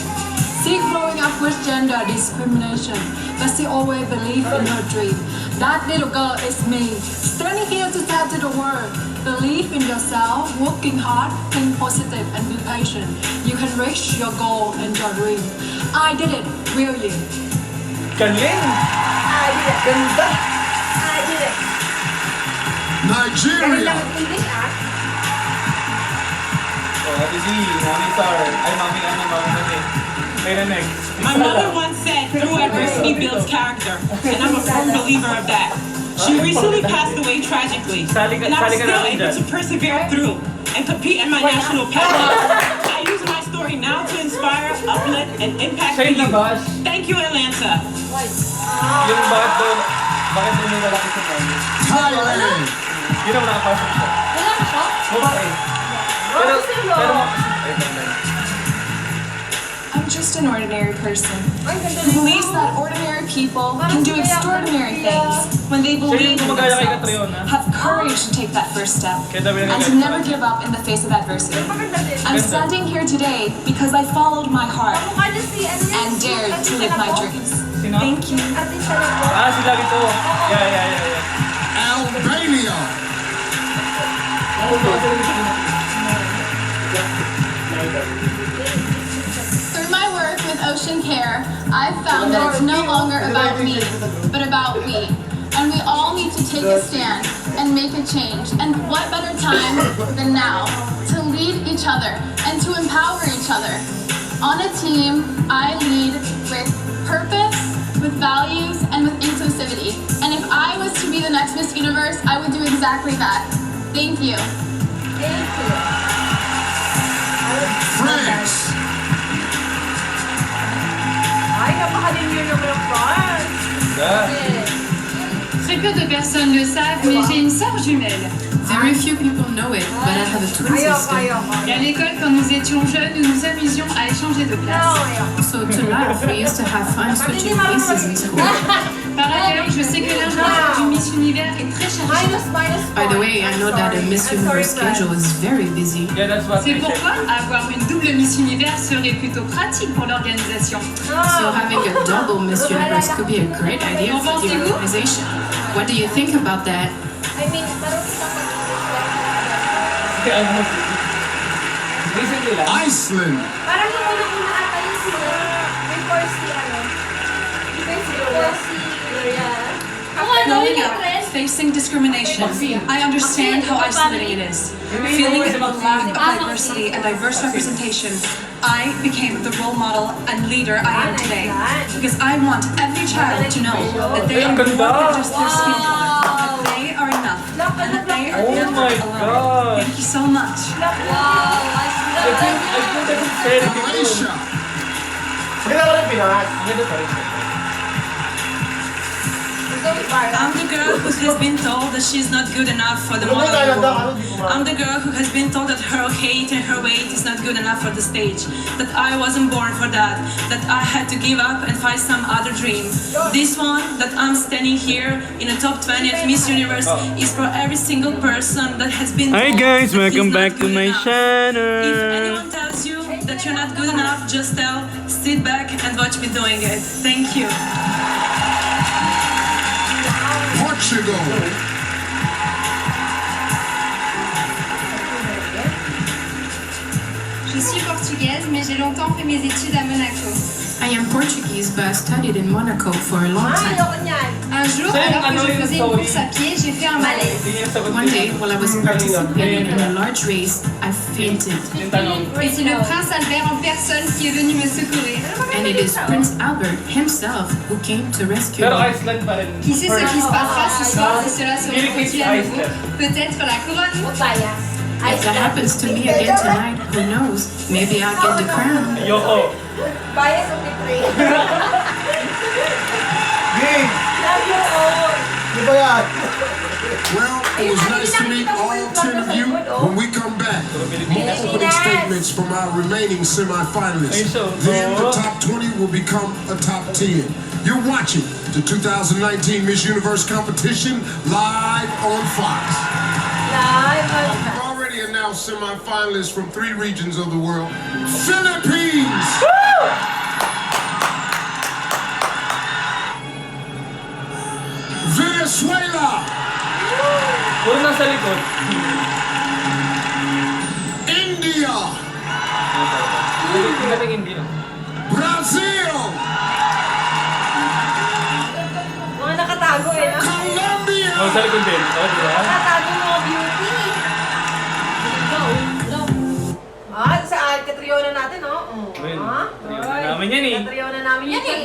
She growing up with gender discrimination, but she always believed in her dream. That little girl is me, standing here to tell to the world. Believe in yourself, working hard, think positive, and be patient. You can reach your goal and your dream. I did it, really.
Galing!
I did it.
Ganda!
I did it.
Nigeria.
Oh, Ate Z, Van&Sar. Ay, Mami Mami. Kaya next.
My mother once said, through adversity builds character, and I'm a firm believer of that. She recently passed away tragically, and I was still able to persevere through and compete in my national pageant. I use my story now to inspire, uplift, and impact the youth. Thank you, Atlanta.
Yung bakit doon may lalaki sa kanya?
Thailand.
Yun ang nakapasok siya.
Wala na siya?
Babae. Pero
I'm just an ordinary person who believes that ordinary people can do extraordinary things when they believe in themselves, have courage to take that first step, and to never give up in the face of adversity. I'm standing here today because I followed my heart and dared to live my dreams. Thank you.
sila dito. Yeah.
Albania.
Through my work with Ocean Care, I've found that it's no longer about me, but about we. And we all need to take a stand and make a change. And what better time than now to lead each other and to empower each other. On a team, I lead with purpose, with values, and with inclusivity. And if I was to be the next Miss Universe, I would do exactly that. Thank you.
Thank you.
France.
Ay, napakalim yun ng France.
Très peu de personnes le savent, mais j'ai une sœur jumelle.
Very few people know it, but I have a twin sister.
Et à l'école, quand nous étions jeunes, nous nous amusions à échanger de classe.
So to laugh, we used to have fun switching places in school.
Par ailleurs, je sais que l'agenda du Miss Univers est très chargé.
By the way, I know that a Miss Universe schedule is very busy.
C'est pourquoi avoir une double Miss Univers serait plutôt pratique pour l'organisation.
So having a double Miss Universe could be a great idea for the organization. What do you think about that?
I mean, parang
Iceland.
parang yung unang-una ata yung sila before si
Growing up, facing discrimination, I understand how isolating it is. Feeling the lack of diversity and diverse representation, I became the role model and leader I am today. Because I want every child to know that they are more than just their skin color, that they are enough, and that they are never alone. Thank you so much.
Malaysia.
I'm the girl who has been told that she's not good enough for the modeling role. I'm the girl who has been told that her height and her weight is not good enough for the stage. That I wasn't born for that. That I had to give up and find some other dream. This one, that I'm standing here in the top 20 of Miss Universe, is for every single person that has been told
Hi guys,
that
welcome
he's not
back to
good
my
enough.
channel.
If anyone tells you that that you're not good enough, just sit back and watch me doing it. Thank you.
Portugal.
Je suis portugaise, mais j'ai longtemps fait mes études à Monaco.
I am Portuguese, but I studied in Monaco for a long time.
Un jour, alors que je faisais une course à pied, j'ai fait un malaise.
One day, while I was participating in a large race, I fainted.
Et c'est le prince Albert en personne qui est venu me secourir.
And it is Prince Albert himself who came to rescue
Pero
me.
Iceland pa rin.
Qui sait ce qui se passera ce soir si cela se reproduit à nouveau? Peut-être la couronne.
If that happens to me again tonight, who knows? Maybe I'll get the crown.
Ayoko.
Bias of the three.
Game!
Love you all.
Di ba yan?
Well, it was nice to meet all 10 of you. When we come back, more opening statements from our remaining semifinalists. Then the top 20 will become a top 10. You're watching the 2019 Miss Universe competition live on Fox. We've already announced semifinalists from 3 regions of the world. Philippines! Venezuela!
Puro nasa likod.
India!
Hindi no.
Brazil!
Mga nakatago eh, no?
Colombia!
Oh, sa likod din. Oh, di ba?
Nakatago mga beauty. Sa Catriona natin, no?
Ayun.
Ha?
Namin yan eh.
Catriona namin yan eh.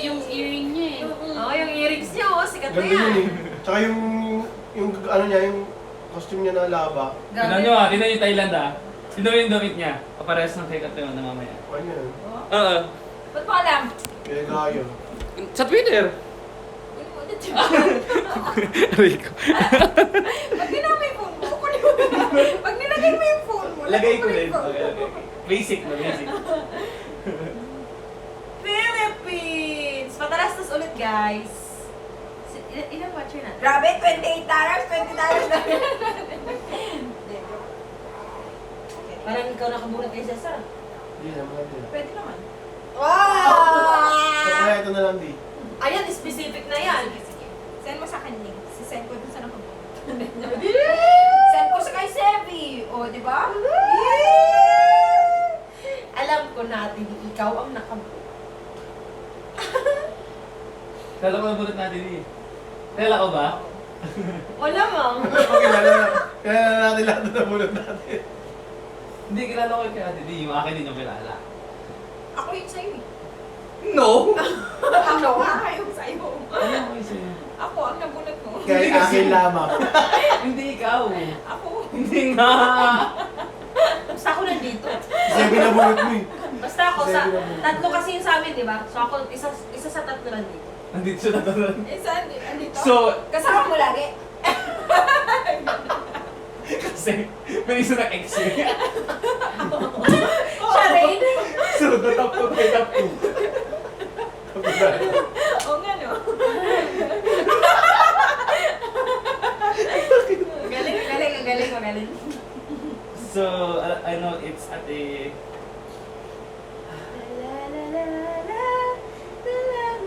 Yung earring niya eh.
Oo, yung earrings niya, oh. Sikat na
Ganda yun
yan.
eh. Tsaka yung ano niya, yung costume niya na laba.
Tignan nyo ah, tignan yung Thailand ah. Sino yung damit niya? Kaparehas ng kay Katrina na mamaya.
Ano yan?
Oo.
Ba't mo alam?
Kaya gayo.
Sa Twitter. Rico.
Pag ginamit mo yung phone mo, pag nilagay mo yung phone mo,
Lagay ko rin. Okay. Basic na, basic.
Philippines! Patalastas ulit, guys. Ilang watcher natin? Grabe, $28, $20 na. Parang ikaw nakabulat kay Cesar.
Hindi naman natin.
Pwede naman. Wow!
Kaya ito na lang di.
Ayan, specific na yan.
Sige. Send mo sa akin link. Send ko dun sa nakabulat.
Send ko sa kay Sevi. O, di ba? Alam ko natin, ikaw ang nakabulat.
Kala ko nabulot natin eh. Kala ko ba?
Wala mang.
Kaya natin lahat na nabulot natin.
Hindi, kilala ko yung kaya hindi. Yung akin din yung kilala.
Ako yung sa'yo eh.
No!
Ako nga yung sa'yo.
Ano ko yung sa'yo?
Ako ang nabulat mo.
Kaya akin lamang.
Hindi ikaw.
Ako.
Hindi nga.
Basta ako nandito.
Kasi binabulot mo eh.
Basta ako sa... Tatlo kasi yung sa amin, di ba? So ako, isa sa tatlo nandito.
Nandito siya natulan.
Saan? Andito?
So,
kasama mo lagi.
kasi may isa ng ex eh.
Siya rin.
So, the top 2 kay top 2.
Oo nga no.
Magaling.
So, I know it's at a...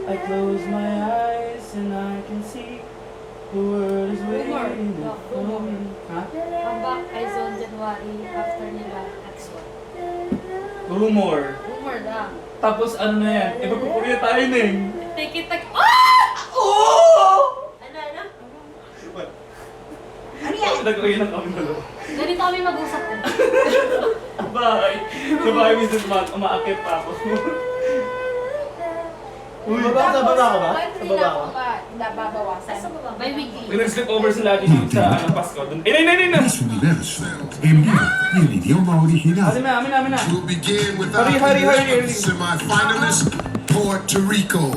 I close my eyes and I can see the world is waiting for me. Ha?
Come back kay Zone January after nila X1.
Rumor.
Rumor na.
Tapos ano na yan? E magpupuliya tayo Neng.
Tiki-tak.
Oh! Ano?
Ano yan?
Nag-uwi lang kami dalawa.
Ganito kami mag-usap eh.
Bahay. Sa bahay minsan umaakit pa ako.
Uy, sa baba ka ba? Sa baba ka?
Nababawasan.
Sa baba.
By weekly.
May nag-slip over sila dito sa Pasko. Inay!
Miss Universo, en vivo y el idioma original.
Amin na.
We'll begin with our
Hurry.
semi-finalist, Puerto Rico.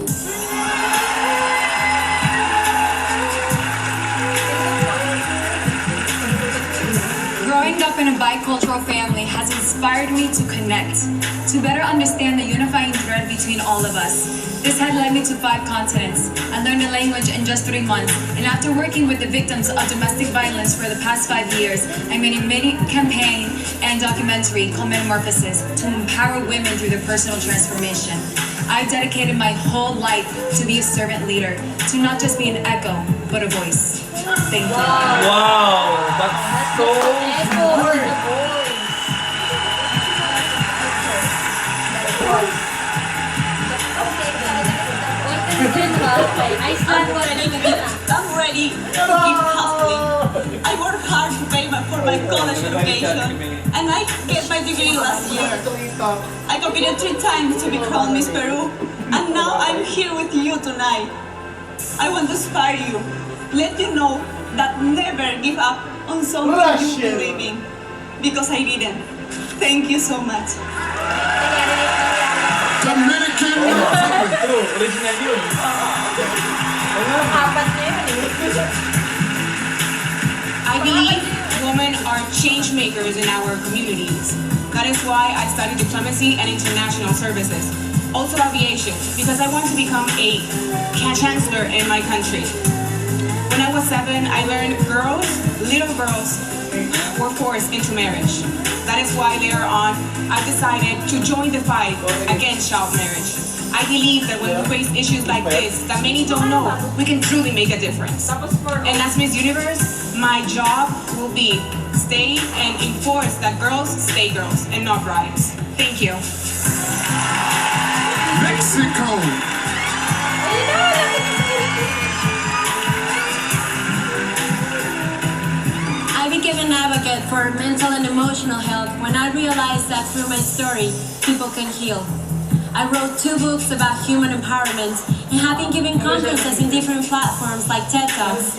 Growing up
in a bicultural family has inspired me to connect, to better understand the unifying thread between all of us. This had led me to 5 continents. I learned the language in just 3 months, and after working with the victims of domestic violence for the past 5 years, I made a mini campaign and documentary called Metamorphosis to empower women through their personal transformation. I dedicated my whole life to be a servant leader, to not just be an echo, but a voice. Thank you.
Wow, that's so good.
I'm ready to keep hustling. I work hard to pay for my college education, and I get my degree last year. I competed 3 times to be crowned Miss Peru, and now I'm here with you tonight. I want to inspire you, let you know that never give up on something you believe in, because I didn't. Thank you so much.
Dominican Republic.
Original yun.
I believe women are change makers in our communities. That is why I studied diplomacy and international services. Also aviation, because I want to become a chancellor in my country. When I was 7, I learned little girls, were forced into marriage. That is why later on, I decided to join the fight against child marriage. I believe that when we face issues like this, that many don't know, we can truly make a difference. And as Miss Universe, my job will be stay and enforce that girls stay girls and not brides. Thank you.
Mexico.
I became an advocate for mental and emotional health when I realized that through my story, people can heal. I wrote 2 books about human empowerment and have been giving conferences in different platforms like TED Talks.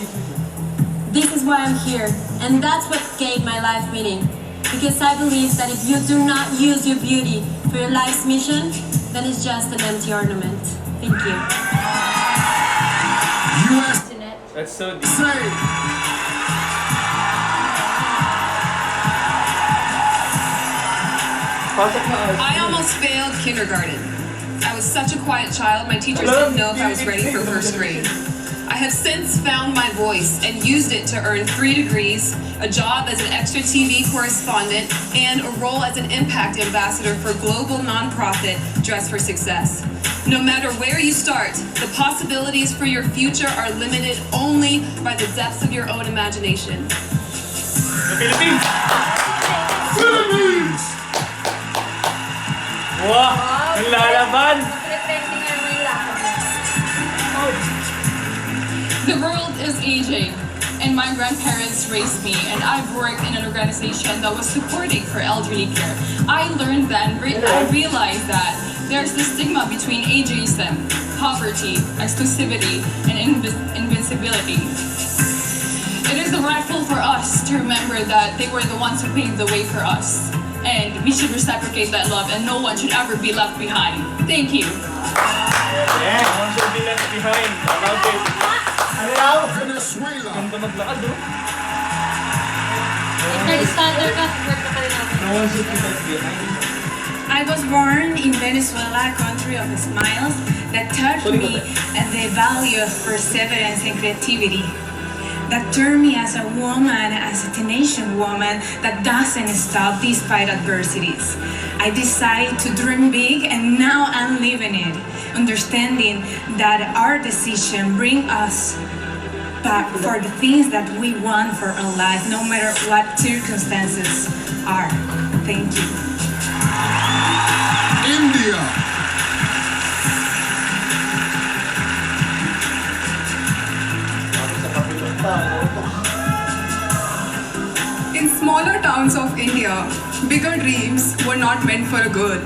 This is why I'm here, and that's what gave my life meaning. Because I believe that if you do not use your beauty for your life's mission, then it's just an empty ornament. Thank you.
U.S.
That's so deep.
I almost failed kindergarten. I was such a quiet child, my teachers didn't know if I was ready for 1st grade. I have since found my voice and used it to earn 3 degrees, a job as an extra TV correspondent, and a role as an impact ambassador for global nonprofit Dress for Success. No matter where you start, the possibilities for your future are limited only by the depths of your own imagination.
Philippines!
Philippines!
Wow! Ang lalaban!
The world is aging, and my grandparents raised me, and I've worked in an organization that was supporting for elderly care. I learned then, I realized that there's the stigma between ageism, poverty, exclusivity, and invincibility. It is rightful for us to remember that they were the ones who paved the way for us, and we should reciprocate that love, and no one should ever be left behind. Thank you.
Yeah, no one should be left behind. I love it.
Venezuela.
Ganda maglakad, no? No one should be left behind.
I was born in Venezuela, a country of smiles that taught me the value of perseverance and creativity. That turned me as a woman, as a tenacious woman that doesn't stop despite adversities. I decided to dream big, and now I'm living it, understanding that our decision bring us back for the things that we want for our life, no matter what circumstances are. Thank you.
India.
In smaller towns of India, bigger dreams were not meant for a girl.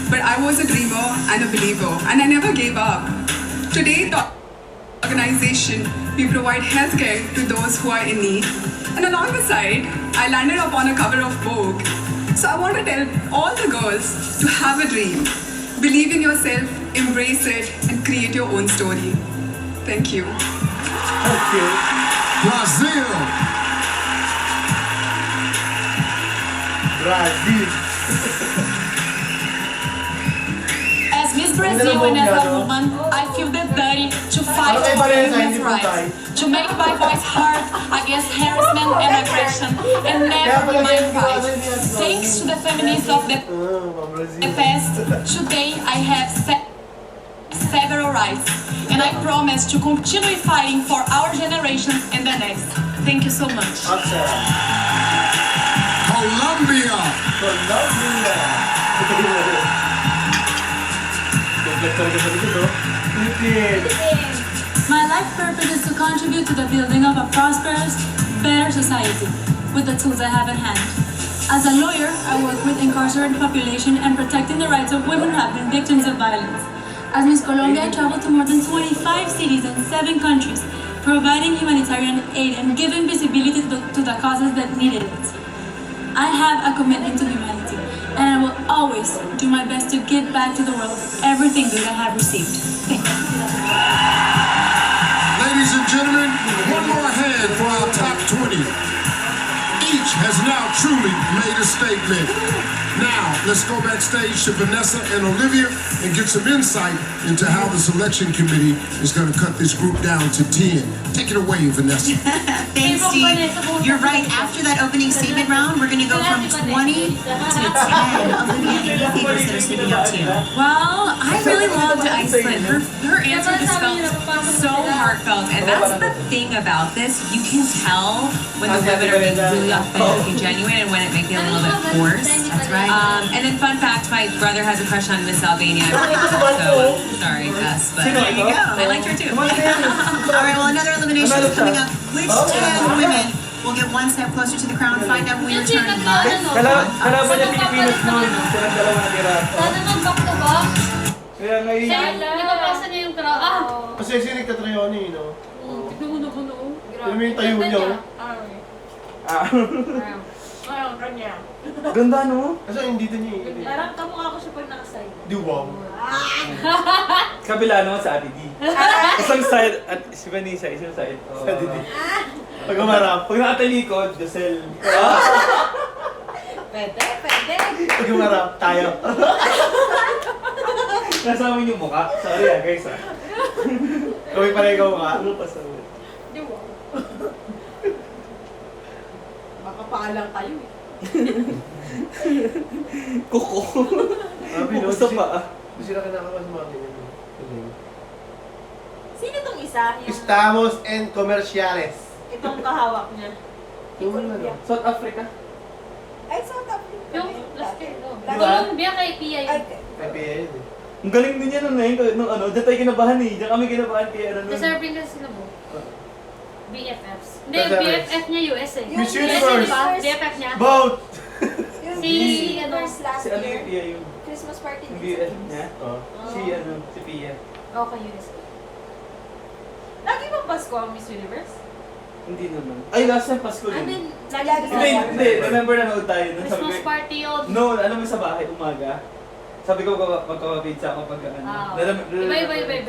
But I was a dreamer and a believer, and I never gave up. Today, the organization, we provide healthcare to those who are in need. And along the side, I landed up on a cover of Vogue. So I want to tell all the girls to have a dream. Believe in yourself, embrace it, and create your own story. Thank you.
Thank you. Brazil.
Brazil.
As Miss Brazil and as a woman, I feel the duty to fight for women's rights, to make my voice heard against harassment and aggression, and never mind pride. Thanks to the feminists of the past, today I have several rights, and I promise to continue fighting for our generation and the next. Thank you so much.
Colombia.
My life purpose is to contribute to the building of a prosperous, better society with the tools I have in hand. As a lawyer, I work with incarcerated population and protecting the rights of women who have been victims of violence. As Miss Colombia, I travel to more than 25 cities and 7 countries, providing humanitarian aid and giving visibility to the causes that needed it. I have a commitment to humanity, and I will always do my best to give back to the world everything that I have received. Thank you.
Ladies and gentlemen, one more hand for our top 20. Each has now truly made a statement. Now, let's go backstage to Vanessa and Olivia and get some insight into how the selection committee is going to cut this group down to 10. Take it away, Vanessa.
Thanks, Steve. You're right. After that opening statement round, we're going to go from 20 to 10. Olivia, any favors that are sticking out to you?
Well, I really loved Iceland. Her answer just felt so heartfelt, and that's the thing about this. You can tell when the women are being really authentic and genuine, and when it may be a little bit forced.
That's right.
And then fun fact, my brother has a crush on Miss Albania. So, sorry, Gus, but
There you go.
I liked her too.
All right, well, another elimination is coming up. Which 10 women will get one step closer to the crown? Find out when we return live.
Kalaban niya Pilipinas noon. Silang dalawa natira.
Sana nang back to back.
Kaya ngayon.
Di ba pasa niya yung tra?
Kasi sinig ka Trayoni, no?
Pinuno-puno.
Alam mo yung tayo niya, oh.
Ayun, kanya.
Ganda, no?
Kasi hindi dito niya, eh.
Parang kamukha ko siya pag nakaside.
Di wow.
Kabila naman sa Ate D. Isang side at si Vanessa, isang side.
Sa Ate D. Pag umarap.
Pag nakatalikod, Giselle.
Pwede, pwede.
Pag umarap, tayo.
Nasama yung mukha. Sorry guys
Kami pala ikaw ka.
Ano pa sa ulit?
Di ba? Makapaalang tayo eh.
Kuko.
Sabi, no?
Gusto pa
Hindi sila kinakakas mga ganyan.
Sino tong isa? Yung,
Estamos en comerciales.
itong kahawak niya.
Yung ano?
South Africa.
Ay, South Africa.
Yung last year, no?
Diba?
Colombia kay Pia yun.
May PA yun eh.
Ang galing din yan nung ano, dyan tayo kinabahan eh. Dyan kami kinabahan kaya ano nun.
Deserving kasi sila mo. BFFs. Hindi,
Deserving.
BFF niya US eh.
Miss
US
Universe.
diba? BFF niya.
Boat!
Si, ano,
last
Si ano
year.
yung Pia yung
Christmas party
yung
din sa
BF
Philippines.
niya? Si ano, si Pia.
Okay, US. Lagi bang Pasko ang Miss Universe?
Hindi naman. Ay, last time Pasko
I
yun.
mean,
Hindi, remember na nood tayo. Nun, sabi
Christmas
ko,
party yun.
no, alam mo sa bahay, umaga. Sabi ko, magkakapizza ako pag ano.
Iba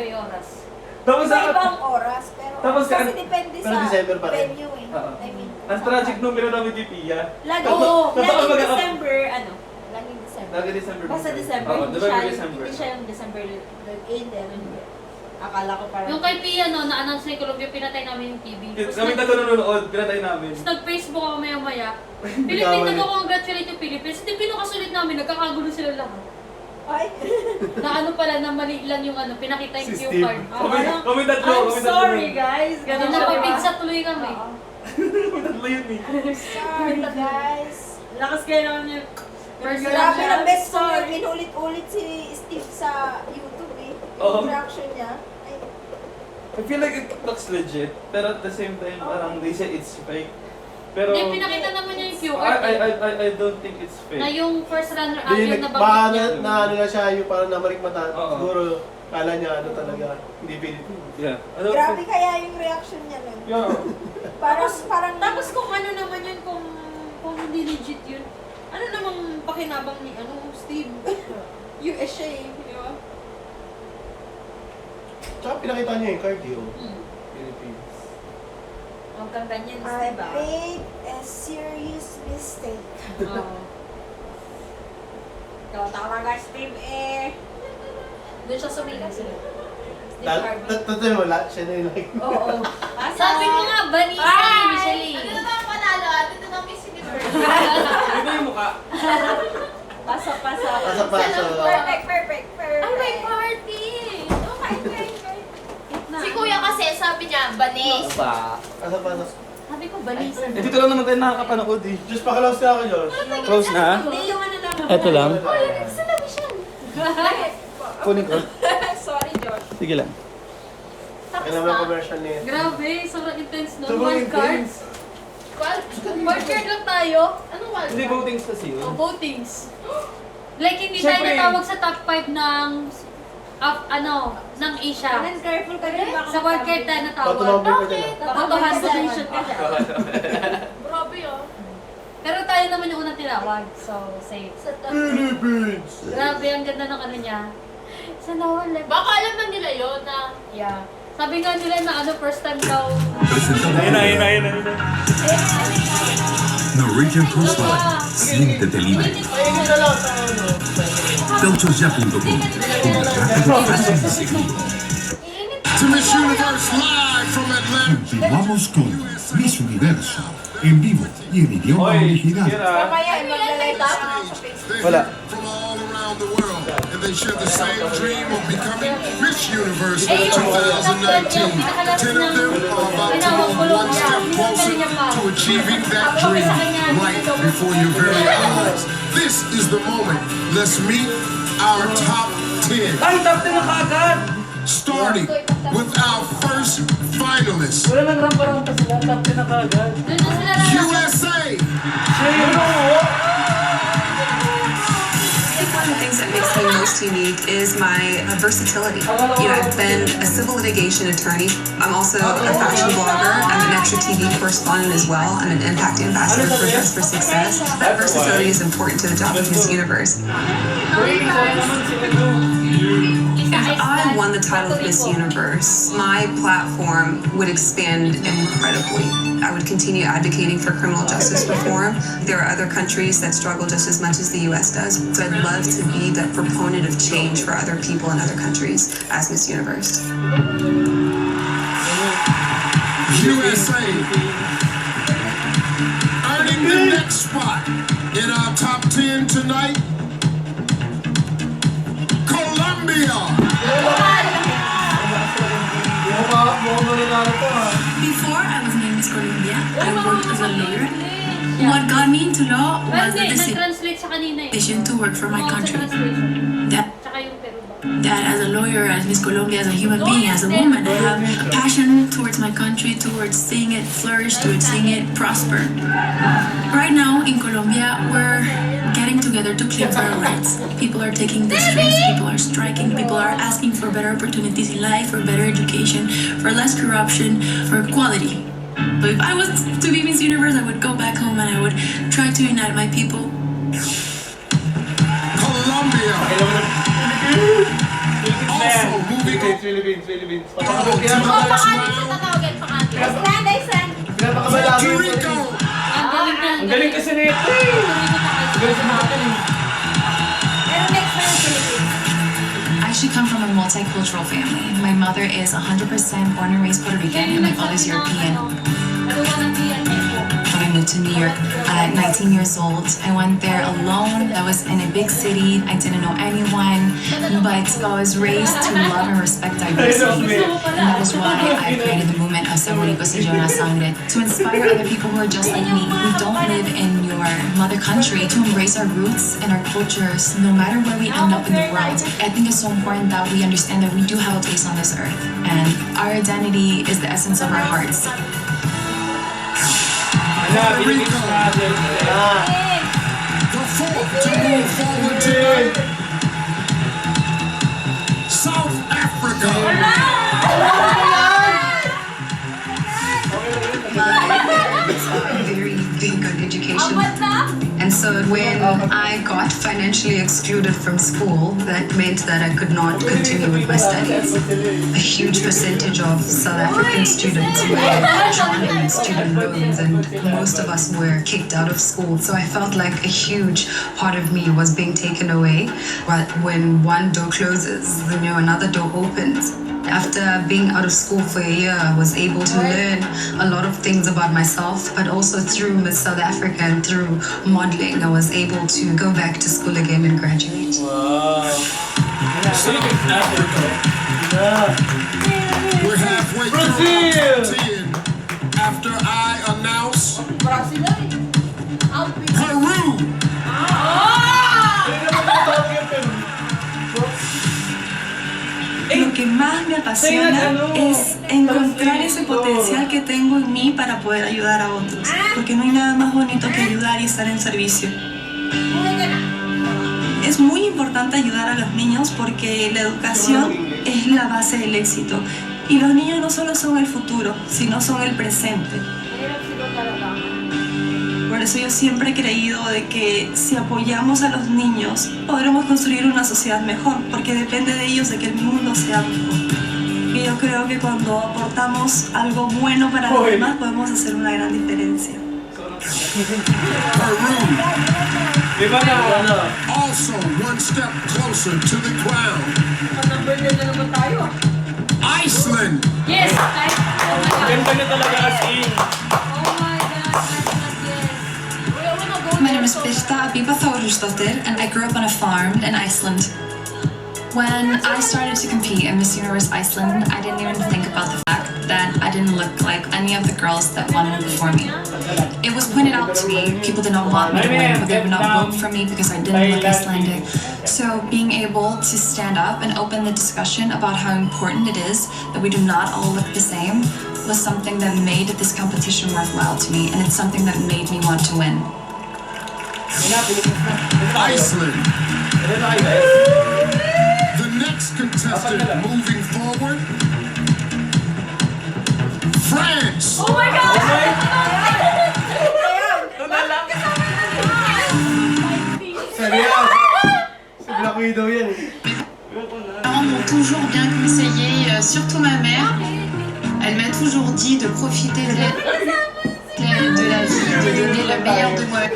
yung oras.
Tapos
Iba-ibang oras, pero
Tapos
kasi depende
pero
sa
December pa rin.
venue eh.
Oo.
I mean,
ang tragic nung namin kay Pia.
lagi,
Totoo
laging
mag-
December, ano? Laging December.
Lagi December.
Basta December,
Oo,
hindi
November,
siya,
December.
hindi siya yung December 8, hindi. Akala ko parang...
Yung kay Pia, no, na-announce na yung Colombia, pinatay namin yung TV.
Kami tatlo nanonood, pinatay namin.
Tapos nag-Facebook ako maya-maya. Philippines, nag-congratulate yung Philippines. Hindi pinakasulit namin, nagkakagulo sila lahat.
Ay!
Na ano pala, na mali lang yung ano, pinakita yung
Si
cue
Steve.
card.
Kami tatlo.
I'm sorry guys!
Ganun na pizza tuloy kami.
Kami tatlo yun eh.
Sorry guys!
Lakas kaya naman yung first
Grabe
time
ang best ko
Sorry.
yun. Inulit-ulit si Steve sa YouTube eh.
Oo.
Yung reaction niya. Ay,
I feel like it looks legit, pero at the same time, parang they say it's fake. Pero
Hindi, pinakita naman niya yung cue card.
I don't think it's fake.
Na yung first runner-up
Hindi,
yung
baka
nabanggit niya.
na ano na siya, yung parang namarikmata.
Oo.
Siguro, kala niya ano talaga, hindi Pilipino.
Yeah.
grabe kaya yung reaction niya nun.
Yeah.
Parang
Tapos kung ano naman yun, kung hindi legit yun, ano namang pakinabang ni Steve?
US siya eh. Di ba?
Tsaka pinakita niya yung card yun. Philippines.
Huwag kang ganyan,
I
diba?
made a serious mistake.
Oo.
Ikaw talaga, Steve eh.
Doon siya sumikat sila.
Totoo mo, siya na yung like.
Oo.
Sabi ko nga, Vanessa eh, Michelle.
Ano na ba ang panalo? Ano na Miss Universe?
Ano yung mukha?
Pasok. Perfect.
Ay, may party! Si Kuya kasi, sabi niya, Banes.
Sabi ko, Vanessa.
Eh, dito lang naman tayo nakakapanood eh.
Just pakalaos na ako, Josh.
Close na?
Hindi yung ano lang.
Eto lang.
Sila Michelle.
Kunin ko.
Sorry, Josh.
Sige lang.
Kailan mo yung commercial niya?
Grabe, sobrang intense no.
Sobrang
Wild card.
intense.
Wild card lang tayo.
Anong wild
Hindi
card?
votings kasi yun.
Oh, votings. Like, hindi
Siyempre.
tayo natawag sa top 5 ng ng Asia.
And careful ka rin.
Sa wild card tayo natawag.
Patumabay ka dyan.
Botohan position ka dyan.
Grabe oh.
Pero tayo naman yung unang tinawag. So, safe.
Philippines!
Grabe, ang ganda ng ano niya. Sa nawal.
Baka alam na nila yun na.
Yeah. Sabi nga nila na first time daw.
Ayun na.
Norwegian Coastline, siéntete libre. Belchosya.com, un rápido fácil de seguir. To Miss Universe live from Atlanta.
Continuamos con Miss Universo, en vivo y en idioma original.
Mamaya, maglalay tayo sa Facebook.
Wala.
From all around the world, and they share the same dream of becoming Miss Universe 2019. 10 of them are about to move one step closer to achieving that dream right before your very eyes. This is the moment. Let's meet our top 10.
Ay, top 10 na kaagad!
Starting with our first finalist,
Wala nang rampa-rampa sila. Top 10 na kaagad.
USA.
I think one of the things that makes me most unique is my versatility. You know, I've been a civil litigation attorney. I'm also a fashion blogger. I'm an extra TV correspondent as well. I'm an impact ambassador for Dress for Success. That versatility is important to the job of Miss Universe. If I won the title of Miss Universe, my platform would expand incredibly. I would continue advocating for criminal justice reform. There are other countries that struggle just as much as the U.S. does, so I'd love to be that proponent of change for other people in other countries as Miss Universe.
USA. Earning the next spot in our top 10 tonight, Colombia.
Before I was named Miss Colombia, I worked as a lawyer. What got me into law was the
Nag-translate sa kanina eh.
decision to work for my country.
Tsaka yung Peru ba?
That as a lawyer, as Miss Colombia, as a human being, as a woman, I have a passion towards my country, towards seeing it flourish, towards seeing it prosper. Right now in Colombia, we're getting together to claim for our rights. People are taking the streets, people are striking, people are asking for better opportunities in life, for better education, for less corruption, for equality. So if I was to be Miss Universe, I would go back home and I would try to unite my people.
Colombia. Also moving on.
Philippines.
Iceland.
Puerto Rico.
Ang galing kasi nito eh. Ang galing sa mga galing.
Pero next na yung Philippines.
I actually come from a multicultural family. My mother is 100% born and raised Puerto Rican, and my father's European. When I moved to New York at 19 years old, I went there alone. I was in a big city. I didn't know anyone, but I was raised to love and respect diversity. And that is why I created the movement of Seguro Sa Jonas Sangre, to inspire other people who are just like me, who don't live in your mother country, to embrace our roots and our cultures, no matter where we end up in the world. I think it's so important that we understand that we do have a place on this earth, and our identity is the essence of our hearts.
Puerto Rico. The fourth to move forward tonight. South Africa.
very good education. And so when I got financially excluded from school, that meant that I could not continue with my studies. A huge percentage of South African students were drowning in student loans, and most of us were kicked out of school. So I felt like a huge part of me was being taken away. But when one door closes, another door opens. After being out of school for a year, I was able to learn a lot of things about myself, but also through Miss South Africa and through modeling, I was able to go back to school again and graduate.
Wow. We're halfway through 10 after I announce Peru.
Lo que más me apasiona es encontrar ese potencial que tengo en mí para poder ayudar a otros, porque no hay nada más bonito que ayudar y estar en servicio. Es muy importante ayudar a los niños porque la educación es la base del éxito y los niños no solo son el futuro, sino son el presente. Por eso yo siempre he creído de que si apoyamos a los niños podremos construir una sociedad mejor, porque depende de ellos de que el mundo sea mejor. Y yo creo que cuando aportamos algo bueno para los demás podemos hacer una gran diferencia.
Also one step closer to the crown. Iceland.
Yes,
My name is Birta Abiba Þórisdóttir, and I grew up on a farm in Iceland. When I started to compete in Miss Universe Iceland, I didn't even think about the fact that I didn't look like any of the girls that wanted before me. It was pointed out to me, people did not want me to win, but they would not vote for me because I didn't look Icelandic. So being able to stand up and open the discussion about how important it is that we do not all look the same was something that made this competition worthwhile to me, and it's something that made me want to win.
Iceland. The next contestant moving forward, France.
Oh my God!
Mes parents m'ont toujours bien conseillé, surtout ma mère. Elle m'a toujours dit de profiter de la vie, de donner le meilleur de moi-même.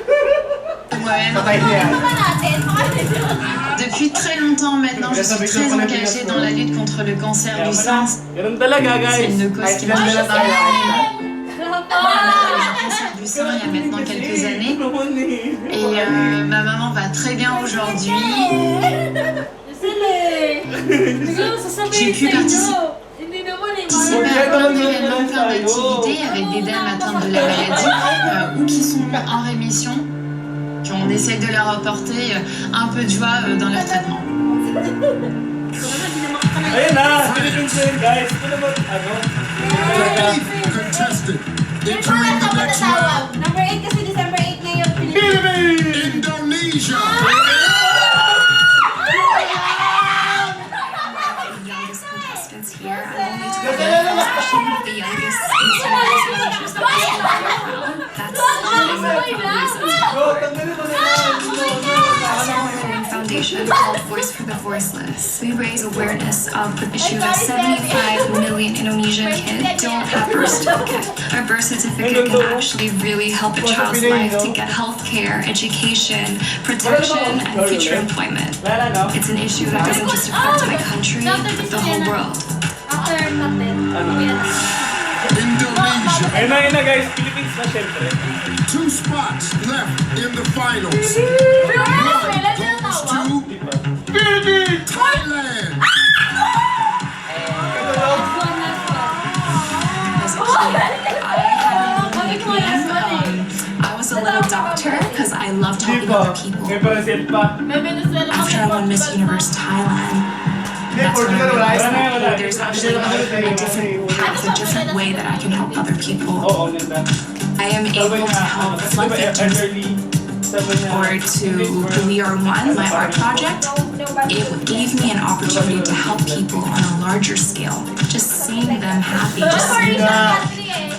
Depuis très longtemps maintenant, je suis très engagée dans la lutte contre le cancer du sein. C'est une cause qui m'a fait le cancer du sein il y a maintenant quelques années. Et ma maman va très bien aujourd'hui. J'ai pu participer à plein d'événements, plein d'activités avec des dames atteintes de la maladie ou qui sont en rémission. On essaie de leur apporter un peu de joie dans leur traitement.
Number 8 kasi December 8 na yung Philippines.
Indonesia.
Here, I'm only 12, especially the youngest instrument that's foundation called Voice for the Voiceless. We raise awareness of the issue that 75 million Indonesian kids don't have birth certificate. Our birth certificate can actually really help a child's life to get health care, education, protection, and future employment. It's an issue that doesn't just affect my country, but the whole world.
Indonesia.
Ayun na guys, Philippines na syempre.
2 spots left in the finals. One goes to Thailand.
I was a little doctor because I loved helping other people. After I won Miss Universe Thailand, that's when I realized that there's actually a different path, a different way that I can help other people. I am able to help flood victims or to We Are One, my art project. It gave me an opportunity to help people on a larger scale. Just seeing them happy, just seeing them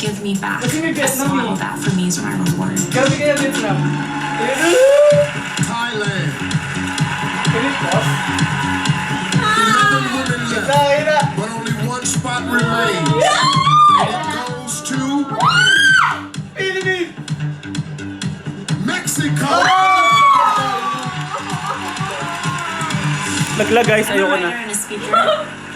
give me back.
Kasi may
A
Vietnam
smile,
eh.
that for me is my reward.
Grabe kaya Vietnam.
Thailand.
Pilipinas?
11 women left, but only one spot remains. And it goes to
Philippines!
Mexico.
Naglag guys,
I'm a
ayoko na.
writer and a speaker.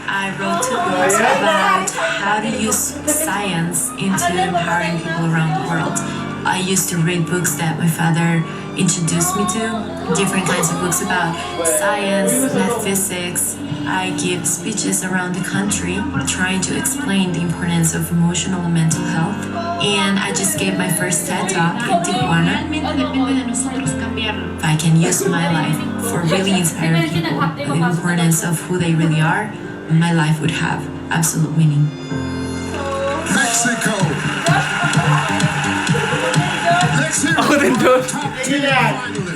I wrote 2 books about how to use science into empowering people around the world. I used to read books that my father introduced me to, different kinds of books about science, metaphysics. I give speeches around the country trying to explain the importance of emotional and mental health. And I just gave my first TED Talk in Tijuana. If I can use my life for really inspiring people, the importance of who they really are, my life would have absolute meaning.
Mexico. Let's hear
Ako din doon.
top 10 finalists.